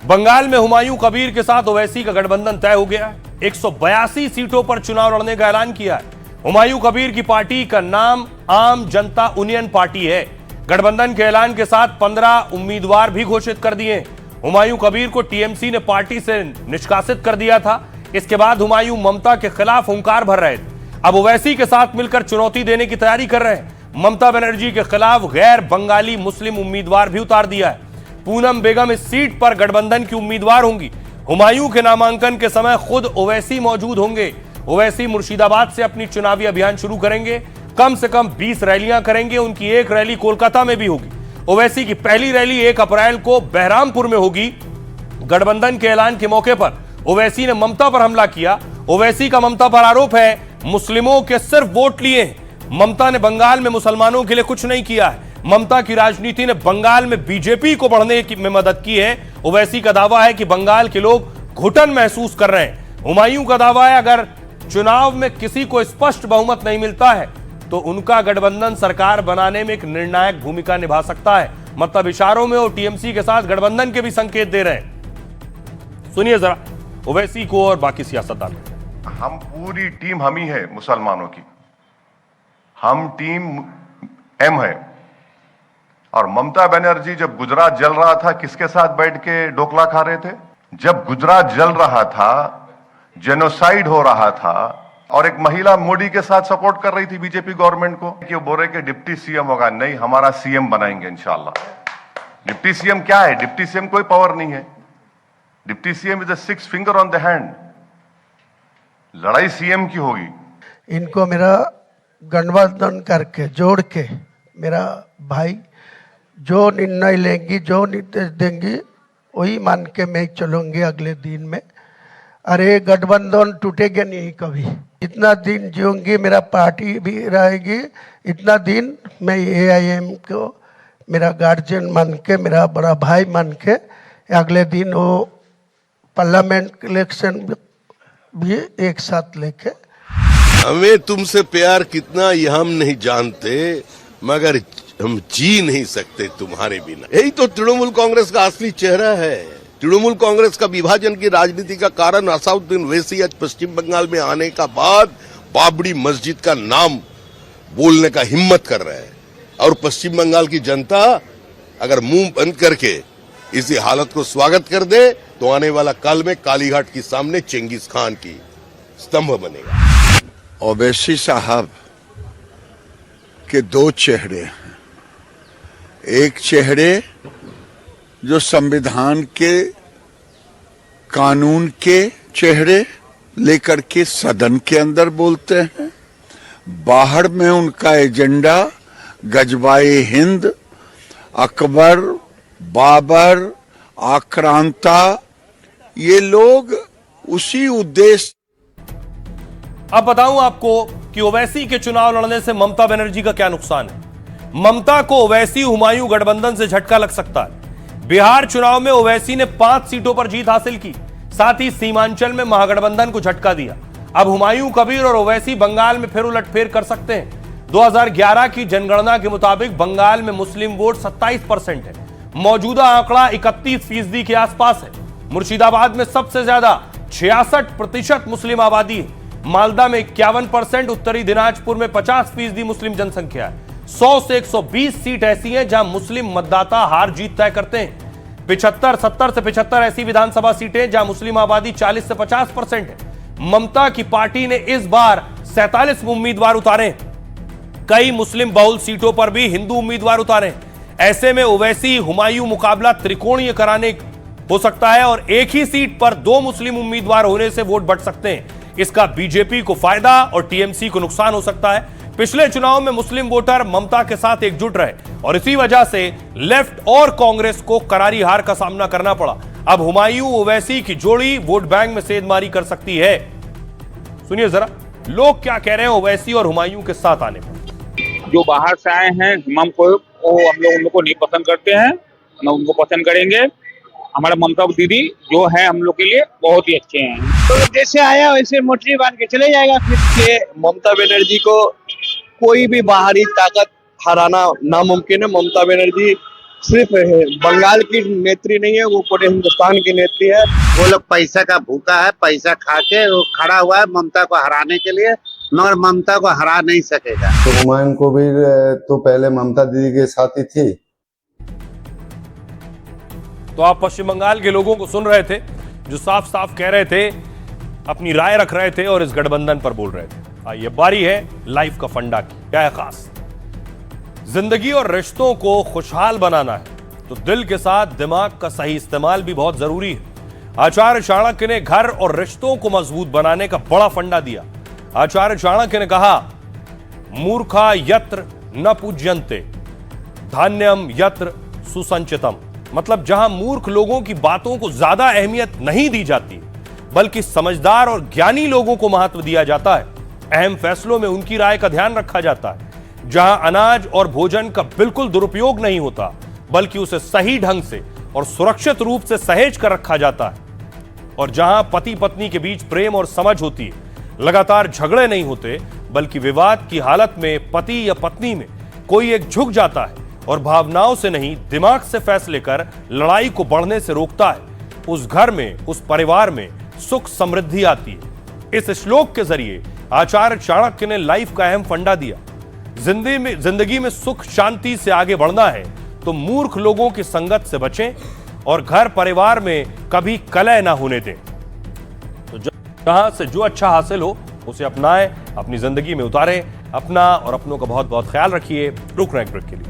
बंगाल में हुमायूं कबीर के साथ ओवैसी का गठबंधन तय हो गया है। 182 सीटों पर चुनाव लड़ने का ऐलान किया है। हुमायूं कबीर की पार्टी का नाम आम जनता यूनियन पार्टी है। गठबंधन के ऐलान के साथ 15 उम्मीदवार भी घोषित कर दिए। हुमायूं कबीर को टीएमसी ने पार्टी से निष्कासित कर दिया था। इसके बाद हुमायूं ममता के खिलाफ हुंकार भर रहे थे। अब ओवैसी के साथ मिलकर चुनौती देने की तैयारी कर रहे हैं। ममता बनर्जी के खिलाफ गैर बंगाली मुस्लिम उम्मीदवार भी उतार दिया है। पूनम बेगम इस सीट पर गठबंधन की उम्मीदवार होंगी। हुमायूं के नामांकन के समय खुद ओवैसी मौजूद होंगे। ओवैसी मुर्शिदाबाद से अपनी चुनावी अभियान शुरू करेंगे। कम से कम 20 रैलियां करेंगे। उनकी एक रैली कोलकाता में भी होगी। ओवैसी की पहली रैली 1 अप्रैल को बहरामपुर में होगी। गठबंधन के ऐलान के मौके पर ओवैसी ने ममता पर हमला किया। ओवैसी का ममता पर आरोप है मुस्लिमों के सिर्फ वोट लिए हैं। ममता ने बंगाल में मुसलमानों के लिए कुछ नहीं किया है। ममता की राजनीति ने बंगाल में बीजेपी को बढ़ने में मदद की है। ओवैसी का दावा है कि बंगाल के लोग घुटन महसूस कर रहे हैं। हुमायूं का दावा है अगर चुनाव में किसी को स्पष्ट बहुमत नहीं मिलता है तो उनका गठबंधन सरकार बनाने में एक निर्णायक भूमिका निभा सकता है। मतलब इशारों में वो टीएमसी के साथ गठबंधन के भी संकेत दे रहे हैं। सुनिए जरा ओवैसी को और बाकी सियासतदान। हम पूरी टीम हम ही है मुसलमानों की, हम टीम एम है। और ममता बनर्जी जब गुजरात जल रहा था किसके साथ बैठ के डोकला खा रहे थे? जब गुजरात जल रहा था, जेनोसाइड हो रहा था और एक महिला मोदी के साथ सपोर्ट कर रही थी बीजेपी गवर्नमेंट को कि वो बोल रहे कि डिप्टी सीएम होगा। नहीं, हमारा सीएम बनाएंगे इंशाल्लाह। डिप्टी सीएम क्या है? डिप्टी सीएम कोई पावर नहीं है। Deputy CM is a 6 finger on the hand. लड़ाई सीएम की होगी। इनको मेरा गठबंधन करके जोड़ के मेरा भाई जो निर्णय लेंगी, जो निर्देश देंगी, वही मान के मैं चलूंगी अगले दिन में। अरे गठबंधन टूटेगा नहीं कभी। इतना दिन जीऊंगी, मेरा पार्टी भी रहेगी। इतना दिन मैं AIM को मेरा गार्जियन मान के, मेरा बड़ा भाई मान के, अगले दिन वो पार्लियामेंट इलेक्शन भी एक साथ लेके। हमें तुमसे प्यार कितना ये हम नहीं जानते, मगर हम जी नहीं सकते तुम्हारे बिना। यही तो तृणमूल कांग्रेस का असली चेहरा है। तृणमूल कांग्रेस का विभाजन की राजनीति का कारण असदुद्दीन ओवैसी आज पश्चिम बंगाल में आने का बाद बाबरी मस्जिद का नाम बोलने का हिम्मत कर रहा है। और पश्चिम बंगाल की जनता अगर मुंह बंद करके इसी हालत को स्वागत कर दे तो आने वाला काल में कालीघाट के सामने चेंगिस खान की स्तंभ बनेगा। ओवैसी साहब के 2 चेहरे हैं। एक चेहरे जो संविधान के कानून के चेहरे लेकर के सदन के अंदर बोलते हैं। बाहर में उनका एजेंडा गजवाए हिंद, अकबर, बाबर, आक्रांता, ये लोग उसी उद्देश्य। अब बताऊं आपको कि ओवैसी के चुनाव लड़ने से ममता बनर्जी का क्या नुकसान है। ममता को ओवैसी हुमायूं गठबंधन से झटका लग सकता है। बिहार चुनाव में ओवैसी ने 5 सीटों पर जीत हासिल की, साथ ही सीमांचल में महागठबंधन को झटका दिया। अब हुमायूं कबीर और ओवैसी बंगाल में फिर उलटफेर कर सकते हैं। 2011 की जनगणना के मुताबिक बंगाल में मुस्लिम वोट 27% है। मौजूदा आंकड़ा 31% के आसपास है। मुर्शिदाबाद में सबसे ज्यादा 66% मुस्लिम आबादी है। मालदा में 51%, उत्तरी दिनाजपुर में 50% मुस्लिम जनसंख्या है। 100 से 120 सीट ऐसी हैं जहां मुस्लिम मतदाता हार जीत तय करते हैं। 70 से 75 ऐसी विधानसभा सीटें जहां मुस्लिम आबादी 40 से 50% है। ममता की पार्टी ने इस बार 47 उम्मीदवार उतारे। कई मुस्लिम बहुल सीटों पर भी हिंदू उम्मीदवार उतारे। ऐसे में ओवैसी हुमायूं मुकाबला त्रिकोणीय कराने हो सकता है और एक ही सीट पर 2 मुस्लिम उम्मीदवार होने से वोट बढ़ सकते हैं। इसका बीजेपी को फायदा और टीएमसी को नुकसान हो सकता है। पिछले चुनाव में मुस्लिम वोटर ममता के साथ एकजुट रहे और इसी वजह से लेफ्ट और कांग्रेस को करारी हार का सामना करना पड़ा। अब हुमायूं ओवैसी की जोड़ी वोट बैंक में सेंधमारी कर सकती है। सुनिए जरा लोग क्या कह रहे हैं ओवैसी और हुमायूं के साथ आने पर। जो बाहर से आए हैं हम लोग उनको नहीं पसंद करते हैं, न उनको पसंद करेंगे। हमारे ममता दीदी जो है हम लोग के लिए बहुत ही अच्छे हैं। तो जैसे आया वैसे मोटरी बांध के चले जाएगा। फिर ममता बनर्जी को कोई भी बाहरी ताकत हराना नामुमकिन है। ममता बनर्जी सिर्फ बंगाल की नेत्री नहीं है, वो पूरे हिंदुस्तान की नेत्री है। वो लोग पैसा का भूखा है, पैसा खा के वो खड़ा हुआ है ममता को हराने के लिए, मगर ममता को हरा नहीं सकेगा। तो हुमायूं को भी तो पहले ममता दीदी के साथ ही थी। तो आप पश्चिम बंगाल के लोगों को सुन रहे थे जो साफ साफ कह रहे थे, अपनी राय रख रहे थे और इस गठबंधन पर बोल रहे थे। ये बारी है लाइफ का फंडा की। क्या है खास? जिंदगी और रिश्तों को खुशहाल बनाना है तो दिल के साथ दिमाग का सही इस्तेमाल भी बहुत जरूरी है। आचार्य चाणक्य ने घर और रिश्तों को मजबूत बनाने का बड़ा फंडा दिया। आचार्य चाणक्य ने कहा, मूर्खा यत्र न पूज्यन्ते धान्यम यत्र सुसंचितम। मतलब जहां मूर्ख लोगों की बातों को ज्यादा अहमियत नहीं दी जाती बल्कि समझदार और ज्ञानी लोगों को महत्व दिया जाता है। अहम फैसलों में उनकी राय का ध्यान रखा जाता है। जहां अनाज और भोजन का बिल्कुल दुरुपयोग नहीं होता बल्कि उसे सही ढंग से और सुरक्षित रूप से सहेज कर रखा जाता है। और जहां पति पत्नी के बीच प्रेम और समझ होती है, लगातार झगड़े नहीं होते बल्कि विवाद की हालत में पति या पत्नी में कोई एक झुक जाता है और भावनाओं से नहीं दिमाग से फैसले कर लड़ाई को बढ़ने से रोकता है, उस घर में उस परिवार में सुख समृद्धि आती है। इस श्लोक के जरिए आचार्य चाणक्य ने लाइफ का अहम फंडा दिया। जिंदगी में सुख शांति से आगे बढ़ना है तो मूर्ख लोगों की संगत से बचें और घर परिवार में कभी कलह ना होने दें। तो जहां से जो अच्छा हासिल हो उसे अपनाएं, अपनी जिंदगी में उतारें। अपना और अपनों का बहुत बहुत ख्याल रखिए। रुक रहे हैं ब्रेक के लिए।